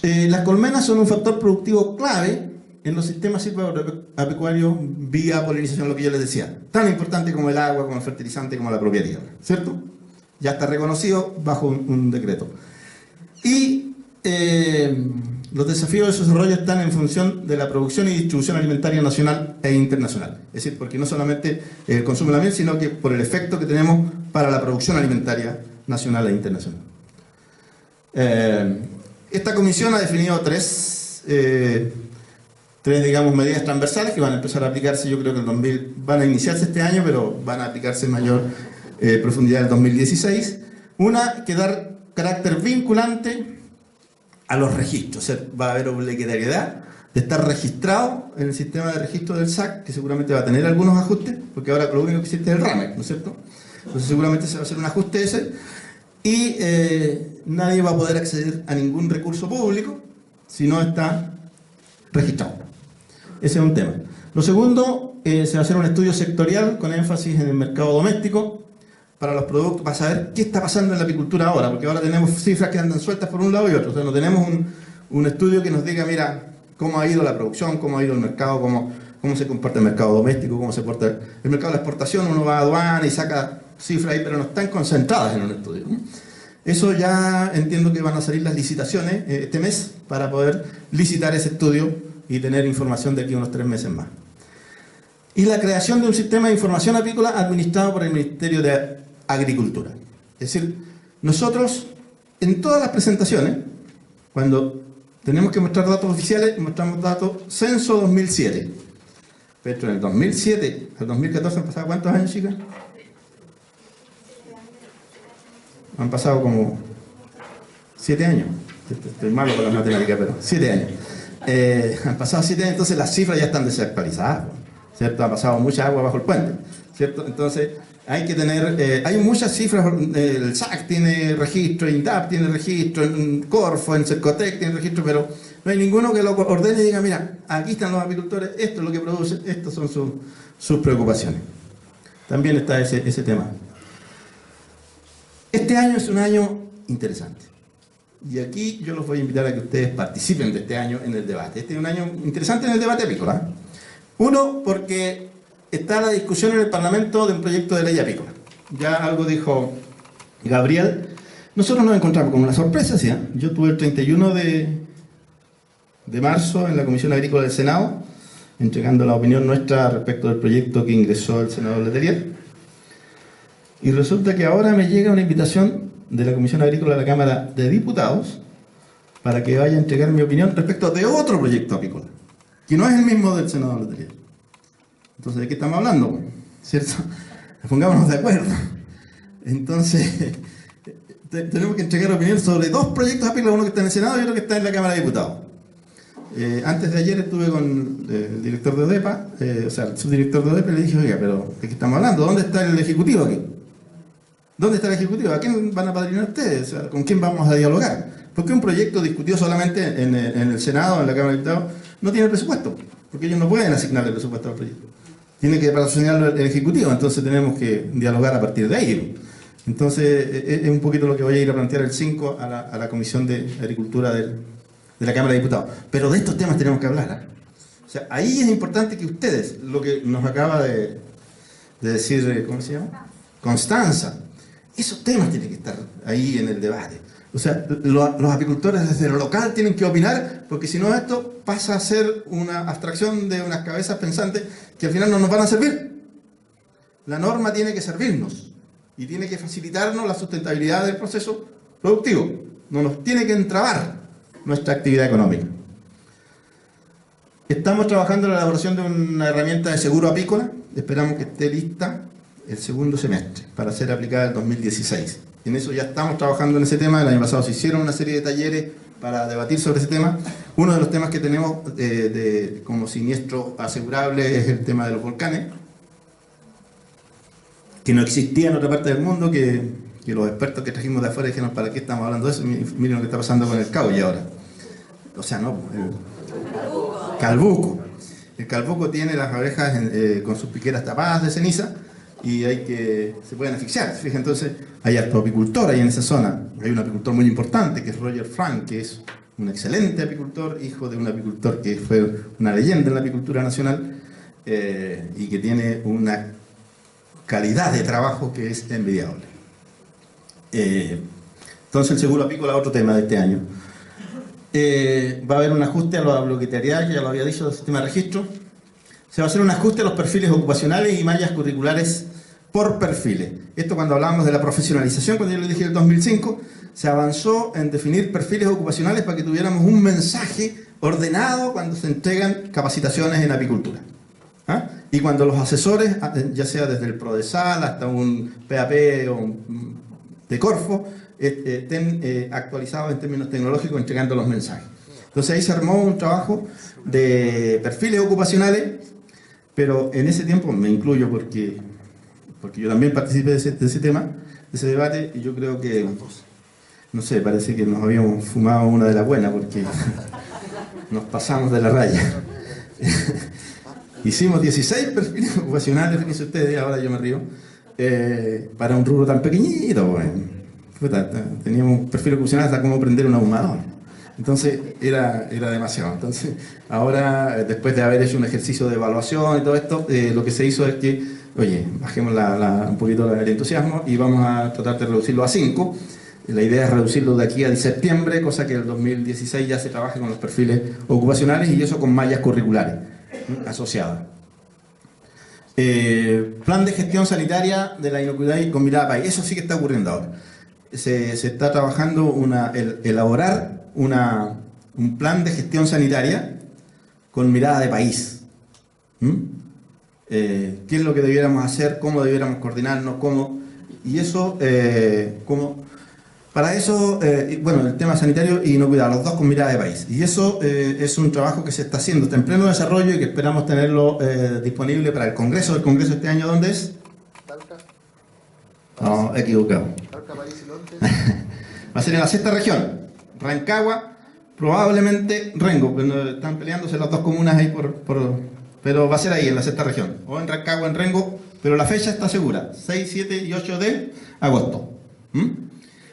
Las colmenas son un factor productivo clave en los sistemas silvopecuarios vía polinización, lo que yo les decía. Tan importante como el agua, como el fertilizante, como la propia tierra. ¿Cierto? Ya está reconocido bajo un decreto. Y los desafíos de su desarrollo están en función de la producción y distribución alimentaria nacional e internacional. Es decir, porque no solamente el consumo de la miel, sino que por el efecto que tenemos para la producción alimentaria nacional e internacional. Esta comisión ha definido tres, digamos, medidas transversales que van a empezar a aplicarse, yo creo que van a iniciarse este año, pero van a aplicarse en mayor profundidad en el 2016. Una, que dar carácter vinculante a los registros. O sea, va a haber obligatoriedad de estar registrado en el sistema de registro del SAC, que seguramente va a tener algunos ajustes, porque ahora lo único que existe es el RAMEC, ¿no es cierto? Entonces seguramente se va a hacer un ajuste ese, y nadie va a poder acceder a ningún recurso público si no está registrado. Ese es un tema. Lo segundo, se va a hacer un estudio sectorial con énfasis en el mercado doméstico para los productos, para saber qué está pasando en la apicultura ahora, porque ahora tenemos cifras que andan sueltas por un lado y otro. O sea, no tenemos un estudio que nos diga, mira, cómo ha ido la producción, cómo ha ido el mercado, cómo se comporta el mercado doméstico, cómo se comporta el mercado de la exportación. Uno va a aduana y saca cifras ahí, pero no están concentradas en un estudio. Eso ya entiendo que van a salir las licitaciones este mes para poder licitar ese estudio y tener información de aquí a unos 3 meses más. Y la creación de un sistema de información apícola administrado por el Ministerio de Agricultura. Es decir, nosotros en todas las presentaciones, cuando tenemos que mostrar datos oficiales, mostramos datos Censo 2007. Pero en el 2007 al 2014 han pasado ¿cuántos años, chicas? Han pasado como 7 años. Estoy malo con las matemáticas, pero 7 años. Han pasado 7 años, entonces las cifras ya están desactualizadas, ¿cierto? Ha pasado mucha agua bajo el puente, ¿cierto? Entonces hay que tener, hay muchas cifras, el SAC tiene registro, INDAP tiene registro, en Corfo, en Cercotec tiene registro, pero no hay ninguno que lo ordene y diga, mira, aquí están los apicultores, esto es lo que producen, estas son sus preocupaciones. También está ese tema. Este año es un año interesante. Y aquí yo los voy a invitar a que ustedes participen de este año en el debate. Este es un año interesante en el debate apícola. Uno, porque está la discusión en el Parlamento de un proyecto de ley apícola. Ya algo dijo Gabriel. Nosotros nos encontramos con una sorpresa, ¿sí? Yo tuve el 31 de marzo en la Comisión Agrícola del Senado, entregando la opinión nuestra respecto del proyecto que ingresó el senador Letelier. Y resulta que ahora me llega una invitación de la Comisión Agrícola de la Cámara de Diputados para que vaya a entregar mi opinión respecto de otro proyecto apícola, que no es el mismo del senador Letelier. Entonces, ¿de qué estamos hablando? ¿Cierto? Pongámonos de acuerdo. Entonces, tenemos que entregar opinión sobre 2 proyectos apícolas, uno que está en el Senado y otro que está en la Cámara de Diputados. Antes de ayer estuve con el director de ODEPA, o sea, el subdirector de ODEPA, y le dije, oiga, pero ¿de qué estamos hablando? ¿Dónde está el Ejecutivo aquí? ¿Dónde está el Ejecutivo? ¿A quién van a padrinar ustedes? O sea, ¿con quién vamos a dialogar? Porque un proyecto discutido solamente en el Senado, en la Cámara de Diputados, no tiene presupuesto, porque ellos no pueden asignarle presupuesto al proyecto. tiene que patrocinarlo el Ejecutivo, entonces tenemos que dialogar a partir de ahí. Entonces, es un poquito lo que voy a ir a plantear el 5 a la Comisión de Agricultura de la Cámara de Diputados. Pero de estos temas tenemos que hablar, ¿eh? O sea, ahí es importante que ustedes, lo que nos acaba de decir, ¿cómo se llama? Constanza, esos temas tienen que estar ahí en el debate. O sea, los apicultores desde lo local tienen que opinar, porque si no esto pasa a ser una abstracción de unas cabezas pensantes que al final no nos van a servir. La norma tiene que servirnos y tiene que facilitarnos la sustentabilidad del proceso productivo. No nos tiene que entrabar nuestra actividad económica. Estamos trabajando en la elaboración de una herramienta de seguro apícola. Esperamos que esté lista el segundo semestre para ser aplicada en 2016. En eso ya estamos trabajando en ese tema. El año pasado se hicieron una serie de talleres para debatir sobre ese tema. Uno de los temas que tenemos como siniestro asegurable es el tema de los volcanes, que no existía en otra parte del mundo, que los expertos que trajimos de afuera dijeron, ¿para qué estamos hablando de eso? Miren lo que está pasando con el Cauye ahora. O sea, no, el calbuco. El calbuco tiene las orejas con sus piqueras tapadas de ceniza y se pueden asfixiar. Fíjense, entonces hay harto apicultor ahí en esa zona. Hay un apicultor muy importante que es Roger Frank, que es un excelente apicultor, hijo de un apicultor que fue una leyenda en la apicultura nacional y que tiene una calidad de trabajo que es envidiable. Entonces el seguro apícola, otro tema de este año. Va a haber un ajuste a la obligatoriedad, que ya lo había dicho, del sistema de registro. Se va a hacer un ajuste a los perfiles ocupacionales y mallas curriculares por perfiles. Esto cuando hablábamos de la profesionalización, cuando yo le dije el 2005, se avanzó en definir perfiles ocupacionales para que tuviéramos un mensaje ordenado cuando se entregan capacitaciones en apicultura. ¿Ah? Y cuando los asesores, ya sea desde el Prodesal hasta un PAP o un de Corfo, estén actualizados en términos tecnológicos entregando los mensajes. Entonces ahí se armó un trabajo de perfiles ocupacionales, pero en ese tiempo me incluyo porque yo también participé de ese tema, de ese debate, y yo creo que, no sé, parece que nos habíamos fumado una de las buenas porque nos pasamos de la raya. Hicimos 16 perfiles ocupacionales, fíjense ustedes, ahora yo me río, para un rubro tan pequeñito, bueno. Teníamos un perfil ocupacional hasta cómo prender un ahumador. Entonces era demasiado. Entonces ahora, después de haber hecho un ejercicio de evaluación y todo esto, lo que se hizo es que, oye, bajemos un poquito el entusiasmo y vamos a tratar de reducirlo a 5. La idea es reducirlo de aquí a septiembre, cosa que el 2016 ya se trabaje con los perfiles ocupacionales y eso con mallas curriculares asociadas. Plan de gestión sanitaria de la inocuidad y con mirada país. Eso sí que está ocurriendo ahora. Se está trabajando elaborar un plan de gestión sanitaria con mirada de país. ¿Qué es lo que debiéramos hacer? ¿Cómo debiéramos coordinarnos? Y eso, para eso, bueno, el tema sanitario y inocuidad, los dos con mirada de país. Y eso es un trabajo que se está haciendo, está en pleno desarrollo y que esperamos tenerlo disponible para el Congreso. ¿El Congreso este año dónde es? Talca. No, equivocado. Talca, París y Londres. Va a ser en la sexta región. Rancagua, probablemente Rengo. Bueno, están peleándose las dos comunas ahí pero va a ser ahí, en la sexta región. O en Rancagua, en Rengo, pero la fecha está segura. 6, 7 y 8 de agosto.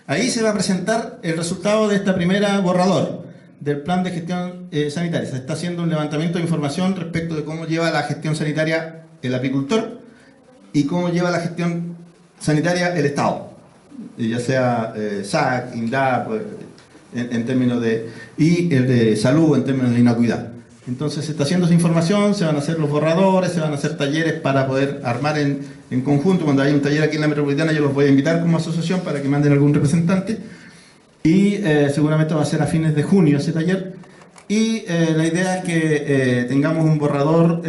Ahí se va a presentar el resultado de esta primera borrador del plan de gestión sanitaria. Se está haciendo un levantamiento de información respecto de cómo lleva la gestión sanitaria el apicultor y cómo lleva la gestión sanitaria el Estado, ya sea SAC, INDAP, en términos y el de salud en términos de inocuidad. Entonces se está haciendo esa información, se van a hacer los borradores, se van a hacer talleres para poder armar en conjunto. Cuando haya un taller aquí en la Metropolitana yo los voy a invitar como asociación para que manden algún representante y seguramente va a ser a fines de junio ese taller y la idea es que tengamos un borrador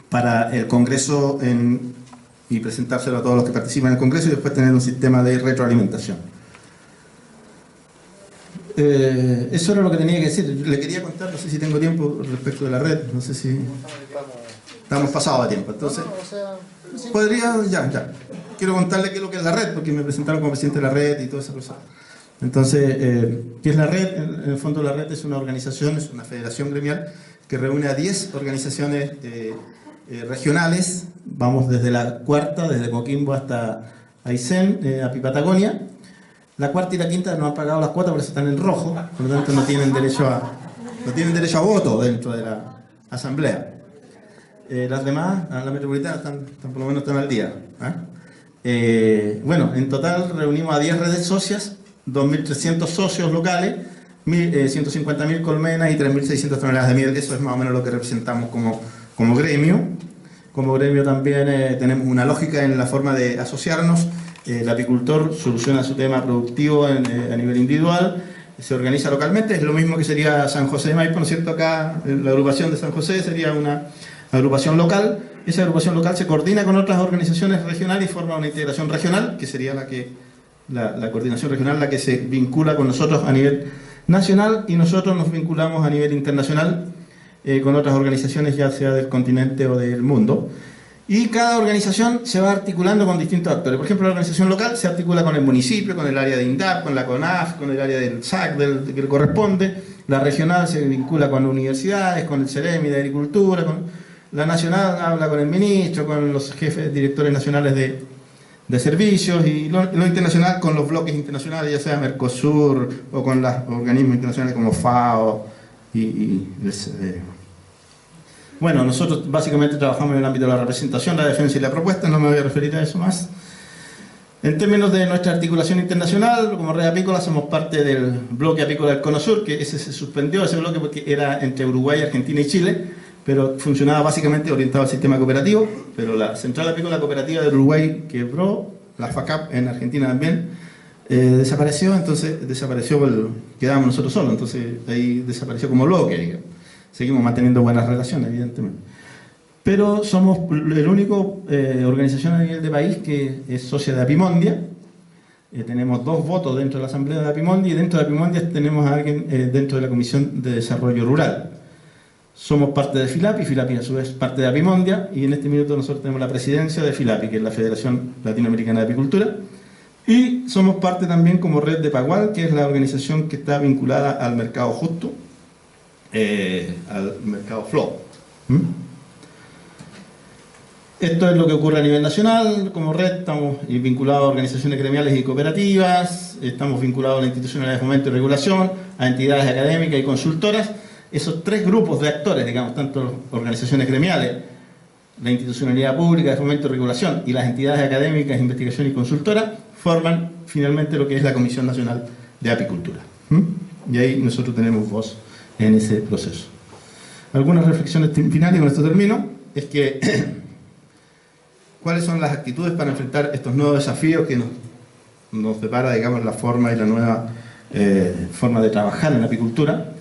para el Congreso y presentárselo a todos los que participan en el Congreso y después tener un sistema de retroalimentación. Eso era lo que tenía que decir. Le quería contar, no sé si tengo tiempo respecto de la red, no sé si... Estamos pasados de tiempo, entonces... Podría, ya. Quiero contarle qué es lo que es la red, porque me presentaron como presidente de la red y toda esa cosa. Entonces, ¿qué es la red? En el fondo la red es una organización, es una federación gremial que reúne a 10 organizaciones regionales. Vamos desde la cuarta, desde Coquimbo hasta Aysén, a Patagonia. La cuarta y la quinta no han pagado las cuotas, por eso están en rojo, por lo tanto no tienen derecho a voto dentro de la asamblea. Las demás, a la metropolitana, están por lo menos están al día. Bueno, en total reunimos a 10 redes socias, 2.300 socios locales, 150.000 colmenas y 3.600 toneladas de miel. Eso es más o menos lo que representamos como gremio. Como gremio también tenemos una lógica en la forma de asociarnos. El apicultor soluciona su tema productivo a nivel individual, se organiza localmente, es lo mismo que sería San José de Maipo, ¿no es cierto? Acá la agrupación de San José sería una agrupación local. Esa agrupación local se coordina con otras organizaciones regionales y forma una integración regional, que sería la coordinación regional, la que se vincula con nosotros a nivel nacional, y nosotros nos vinculamos a nivel internacional con otras organizaciones, ya sea del continente o del mundo. Y cada organización se va articulando con distintos actores. Por ejemplo, la organización local se articula con el municipio, con el área de INDAP, con la CONAF, con el área del SAC que le corresponde. La regional se vincula con universidades, con el CEREMI de Agricultura. La nacional habla con el ministro, con los jefes directores nacionales de servicios, y lo internacional con los bloques internacionales, ya sea Mercosur o con los organismos internacionales como FAO Bueno, nosotros básicamente trabajamos en el ámbito de la representación, la defensa y la propuesta, no me voy a referir a eso más. En términos de nuestra articulación internacional, como Red Apícola somos parte del bloque apícola del Cono Sur, que ese se suspendió, ese bloque, porque era entre Uruguay, Argentina y Chile, pero funcionaba básicamente orientado al sistema cooperativo, pero la Central Apícola Cooperativa del Uruguay quebró, la FACAP en Argentina también desapareció, entonces quedábamos nosotros solos, entonces ahí desapareció como bloque, digamos. Seguimos manteniendo buenas relaciones, evidentemente. Pero somos el único organización a nivel de país que es socia de Apimondia. Tenemos 2 votos dentro de la Asamblea de Apimondia, y dentro de Apimondia tenemos a alguien dentro de la Comisión de Desarrollo Rural. Somos parte de FILAPI, FILAPI a su vez parte de Apimondia, y en este minuto nosotros tenemos la presidencia de FILAPI, que es la Federación Latinoamericana de Apicultura, y somos parte también como Red de Pagual, que es la organización que está vinculada al mercado justo, al mercado flow. Esto es lo que ocurre a nivel nacional. Como red estamos vinculados a organizaciones gremiales y cooperativas, estamos vinculados a la institucionalidad de fomento y regulación, a entidades académicas y consultoras. Esos 3 grupos de actores, digamos, tanto organizaciones gremiales, la institucionalidad pública de fomento y regulación y las entidades académicas, investigación y consultora, forman finalmente lo que es la Comisión Nacional de Apicultura. Y ahí nosotros tenemos voz en ese proceso. Algunas reflexiones finales, y con esto termino, es que cuáles son las actitudes para enfrentar estos nuevos desafíos que nos depara, digamos, la forma y la nueva forma de trabajar en la apicultura.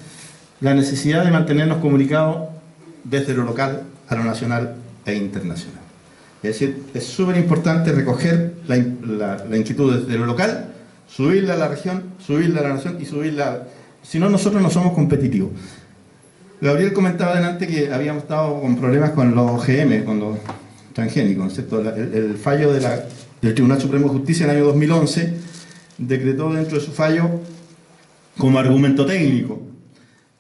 La necesidad de mantenernos comunicados desde lo local a lo nacional e internacional. Es decir, es súper importante recoger la inquietud desde lo local, subirla a la región, subirla a la nación y subirla. Si no, nosotros no somos competitivos. Gabriel comentaba delante que habíamos estado con problemas con los OGM, con los transgénicos, ¿cierto? El fallo del Tribunal Supremo de Justicia en el año 2011 decretó dentro de su fallo, como argumento técnico,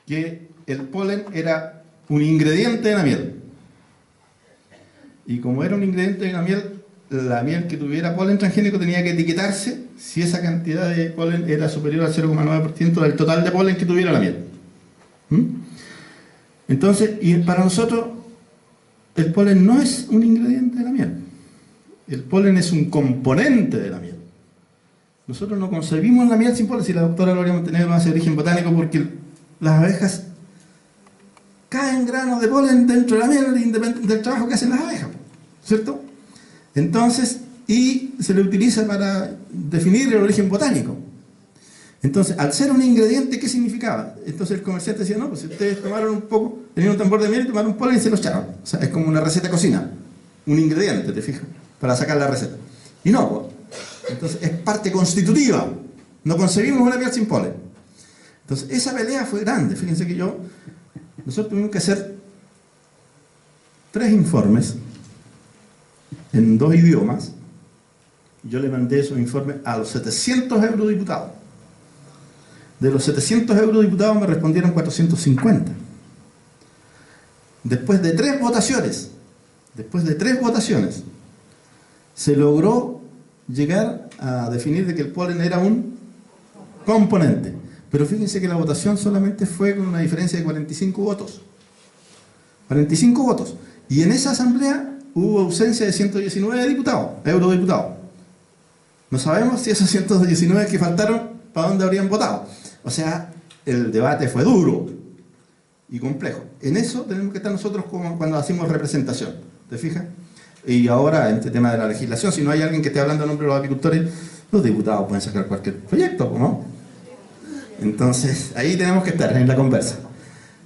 que el polen era un ingrediente de la miel. Y como era un ingrediente de la miel que tuviera polen transgénico tenía que etiquetarse si esa cantidad de polen era superior al 0,9% del total de polen que tuviera la miel. Entonces, y para nosotros, el polen no es un ingrediente de la miel. El polen es un componente de la miel. Nosotros no concebimos la miel sin polen. Si la doctora Gloria Montenegro hace origen botánico, porque las abejas caen granos de polen dentro de la miel independiente del trabajo que hacen las abejas, ¿cierto? Entonces, y se le utiliza para definir el origen botánico. Entonces, al ser un ingrediente, ¿qué significaba? Entonces el comerciante decía, no, pues si ustedes tomaron un poco, tenían un tambor de miel y tomaron un polen y se lo echaron. O sea, es como una receta de cocina, un ingrediente, ¿te fijas? Para sacar la receta. Y no, pues. Entonces es parte constitutiva. No concebimos una miel sin polen. Entonces, esa pelea fue grande. Fíjense que nosotros tuvimos que hacer 3 informes en 2 idiomas. Yo le mandé esos informes a los 700 eurodiputados. De los 700 eurodiputados me respondieron 450. Después de 3 votaciones después de 3 votaciones, se logró llegar a definir de que el polen era un componente. Pero fíjense que la votación solamente fue con una diferencia de 45 votos. 45 votos. Y en esa asamblea hubo ausencia de 119 diputados, eurodiputados. No sabemos si esos 119 que faltaron, ¿para dónde habrían votado? O sea, el debate fue duro y complejo. En eso tenemos que estar nosotros como cuando hacemos representación. ¿Te fijas? Y ahora, en este tema de la legislación, si no hay alguien que esté hablando en nombre de los apicultores, los diputados pueden sacar cualquier proyecto, ¿no? Entonces, ahí tenemos que estar en la conversa.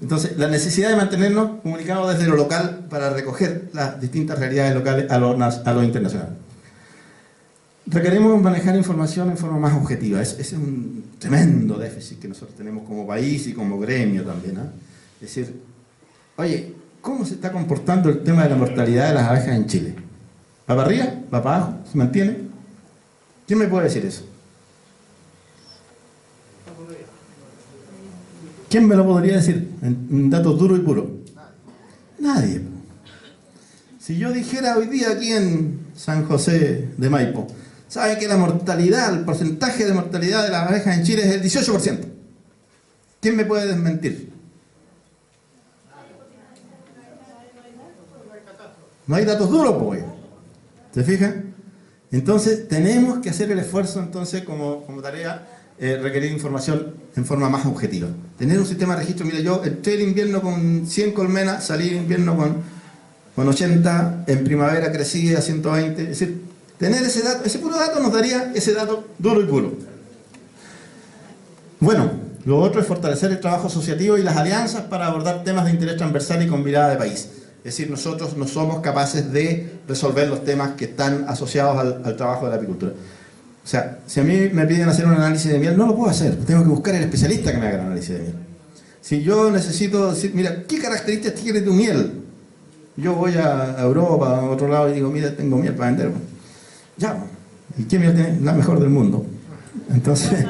Entonces, la necesidad de mantenernos comunicados desde lo local para recoger las distintas realidades locales a lo internacional. Requerimos manejar información en forma más objetiva. Ese es un tremendo déficit que nosotros tenemos como país y como gremio también, ¿eh? Es decir, oye, ¿cómo se está comportando el tema de la mortalidad de las abejas en Chile? ¿Va para arriba? ¿Va para abajo? ¿Se mantiene? ¿Quién me puede decir eso? ¿Quién me lo podría decir en datos duros y puros? Nadie. Si yo dijera hoy día aquí en San José de Maipo, ¿sabe que la mortalidad, el porcentaje de mortalidad de las abejas en Chile es el 18%? ¿Quién me puede desmentir? No hay datos duros, pues. ¿Se fijan? Entonces, tenemos que hacer el esfuerzo, entonces, como tarea, requerir información en forma más objetiva. Tener un sistema de registro. Mira, yo entré el invierno con 100 colmenas, salí el invierno con 80, en primavera crecí a 120. Es decir, tener ese dato, ese puro dato nos daría ese dato duro y puro. Bueno, lo otro es fortalecer el trabajo asociativo y las alianzas para abordar temas de interés transversal y con mirada de país. Es decir, nosotros no somos capaces de resolver los temas que están asociados al trabajo de la apicultura. O sea, si a mí me piden hacer un análisis de miel, no lo puedo hacer. Tengo que buscar el especialista que me haga el análisis de miel. Si yo necesito decir, mira, ¿qué características tiene tu miel? Yo voy a Europa, a otro lado, y digo, mira, tengo miel para vender. Ya, ¿y qué miel tiene? La mejor del mundo. Entonces,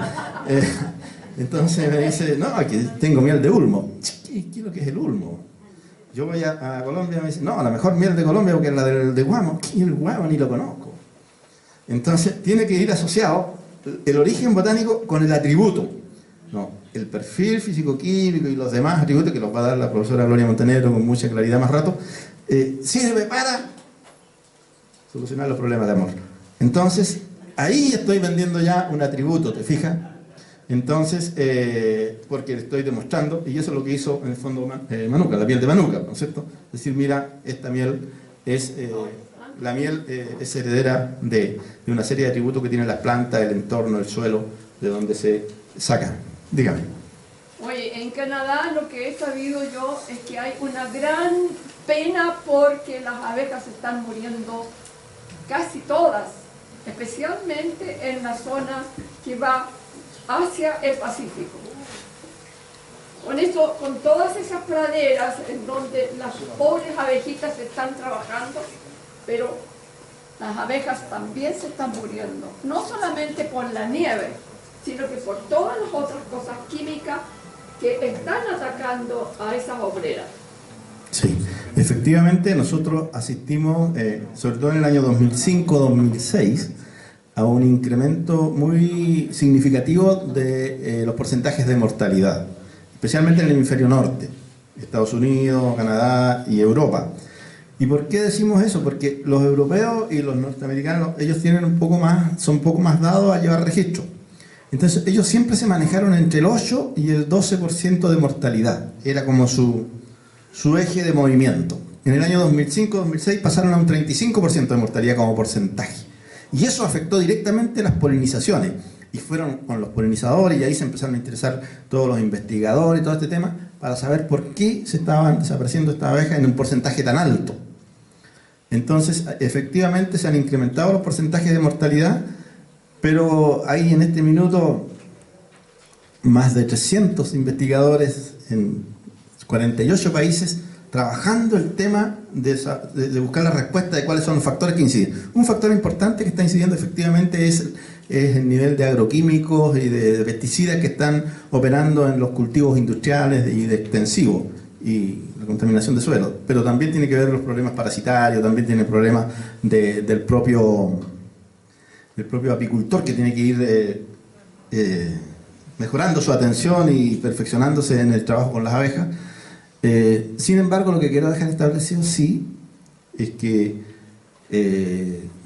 entonces me dice, no, aquí tengo miel de ulmo. ¿Qué es lo que es el ulmo? Yo voy a Colombia y me dice, no, la mejor miel de Colombia porque es la de guamo. ¿Qué es el guamo? Ni lo conozco. Entonces, tiene que ir asociado el origen botánico con el atributo. No, el perfil físico-químico y los demás atributos que los va a dar la profesora Gloria Montenegro con mucha claridad más rato, sirve para solucionar los problemas de amor. Entonces, ahí estoy vendiendo ya un atributo, ¿te fijas? Entonces, porque le estoy demostrando, y eso es lo que hizo en el fondo Manuka, la miel de Manuka, ¿no es cierto? Es decir, mira, esta miel es... la miel es heredera de una serie de atributos que tienen las plantas, el entorno, el suelo, de donde se saca. Dígame. Oye, en Canadá lo que he sabido yo es que hay una gran pena porque las abejas están muriendo casi todas, especialmente en la zona que va hacia el Pacífico. Con eso, con todas esas praderas en donde las pobres abejitas están trabajando, pero las abejas también se están muriendo, no solamente por la nieve, sino que por todas las otras cosas químicas que están atacando a esas obreras. Sí, efectivamente nosotros asistimos, sobre todo en el año 2005-2006, a un incremento muy significativo de los porcentajes de mortalidad, especialmente en el hemisferio norte, Estados Unidos, Canadá y Europa. ¿Y por qué decimos eso? Porque los europeos y los norteamericanos, ellos tienen son un poco más dados a llevar registro. Entonces ellos siempre se manejaron entre el 8 y el 12% de mortalidad. Era como su eje de movimiento. En el año 2005-2006 pasaron a un 35% de mortalidad como porcentaje. Y eso afectó directamente las polinizaciones. Y fueron con los polinizadores y ahí se empezaron a interesar todos los investigadores y todo este tema para saber por qué se estaban desapareciendo estas abejas en un porcentaje tan alto. Entonces, efectivamente se han incrementado los porcentajes de mortalidad, pero hay en este minuto más de 300 investigadores en 48 países trabajando el tema de buscar la respuesta de cuáles son los factores que inciden. Un factor importante que está incidiendo efectivamente es el nivel de agroquímicos y de pesticidas que están operando en los cultivos industriales y de extensivos, y la contaminación de suelo, pero también tiene que ver los problemas parasitarios, también tiene problemas del propio apicultor, que tiene que ir mejorando su atención y perfeccionándose en el trabajo con las abejas. Sin embargo, lo que quiero dejar establecido sí es que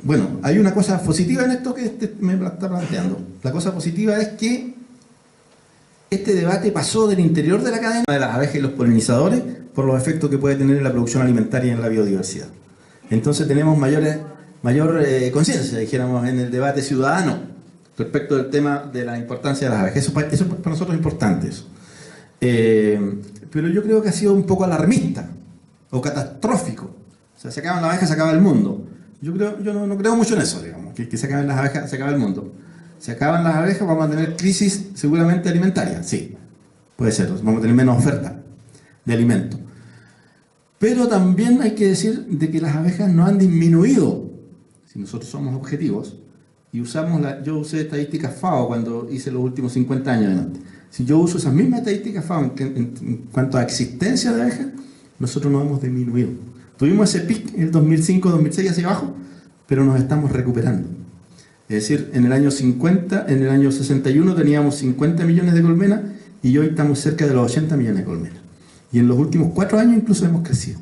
bueno, hay una cosa positiva en esto que me está planteando. La cosa positiva es que este debate pasó del interior de la cadena de las abejas y los polinizadores por los efectos que puede tener en la producción alimentaria y en la biodiversidad. Entonces tenemos mayor conciencia, dijéramos, en el debate ciudadano respecto del tema de la importancia de las abejas. Eso es para nosotros importante. Pero yo creo que ha sido un poco alarmista o catastrófico. O sea, se acaban las abejas, se acaba el mundo. Yo no creo mucho en eso, digamos, que se acaben las abejas, se acaba el mundo. Si acaban las abejas, vamos a tener crisis seguramente alimentaria, sí, puede ser, vamos a tener menos oferta de alimento. Pero también hay que decir de que las abejas no han disminuido, si nosotros somos objetivos, y yo usé estadísticas FAO cuando hice los últimos 50 años adelante. Si yo uso esas mismas estadísticas FAO en cuanto a existencia de abejas, nosotros no hemos disminuido. Tuvimos ese pic en el 2005-2006 hacia abajo, pero nos estamos recuperando. Es decir, en el año 61 teníamos 50 millones de colmenas y hoy estamos cerca de los 80 millones de colmenas. Y en los últimos 4 años incluso hemos crecido.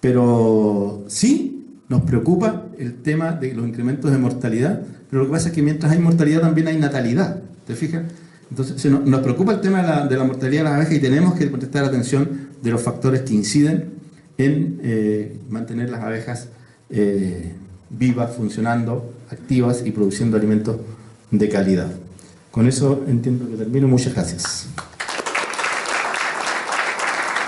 Pero sí nos preocupa el tema de los incrementos de mortalidad, pero lo que pasa es que mientras hay mortalidad también hay natalidad. ¿Te fijas? Entonces nos preocupa el tema de la mortalidad de las abejas y tenemos que prestar atención de los factores que inciden en mantener las abejas vivas, funcionando, activas y produciendo alimentos de calidad. Con eso entiendo que termino. Muchas gracias.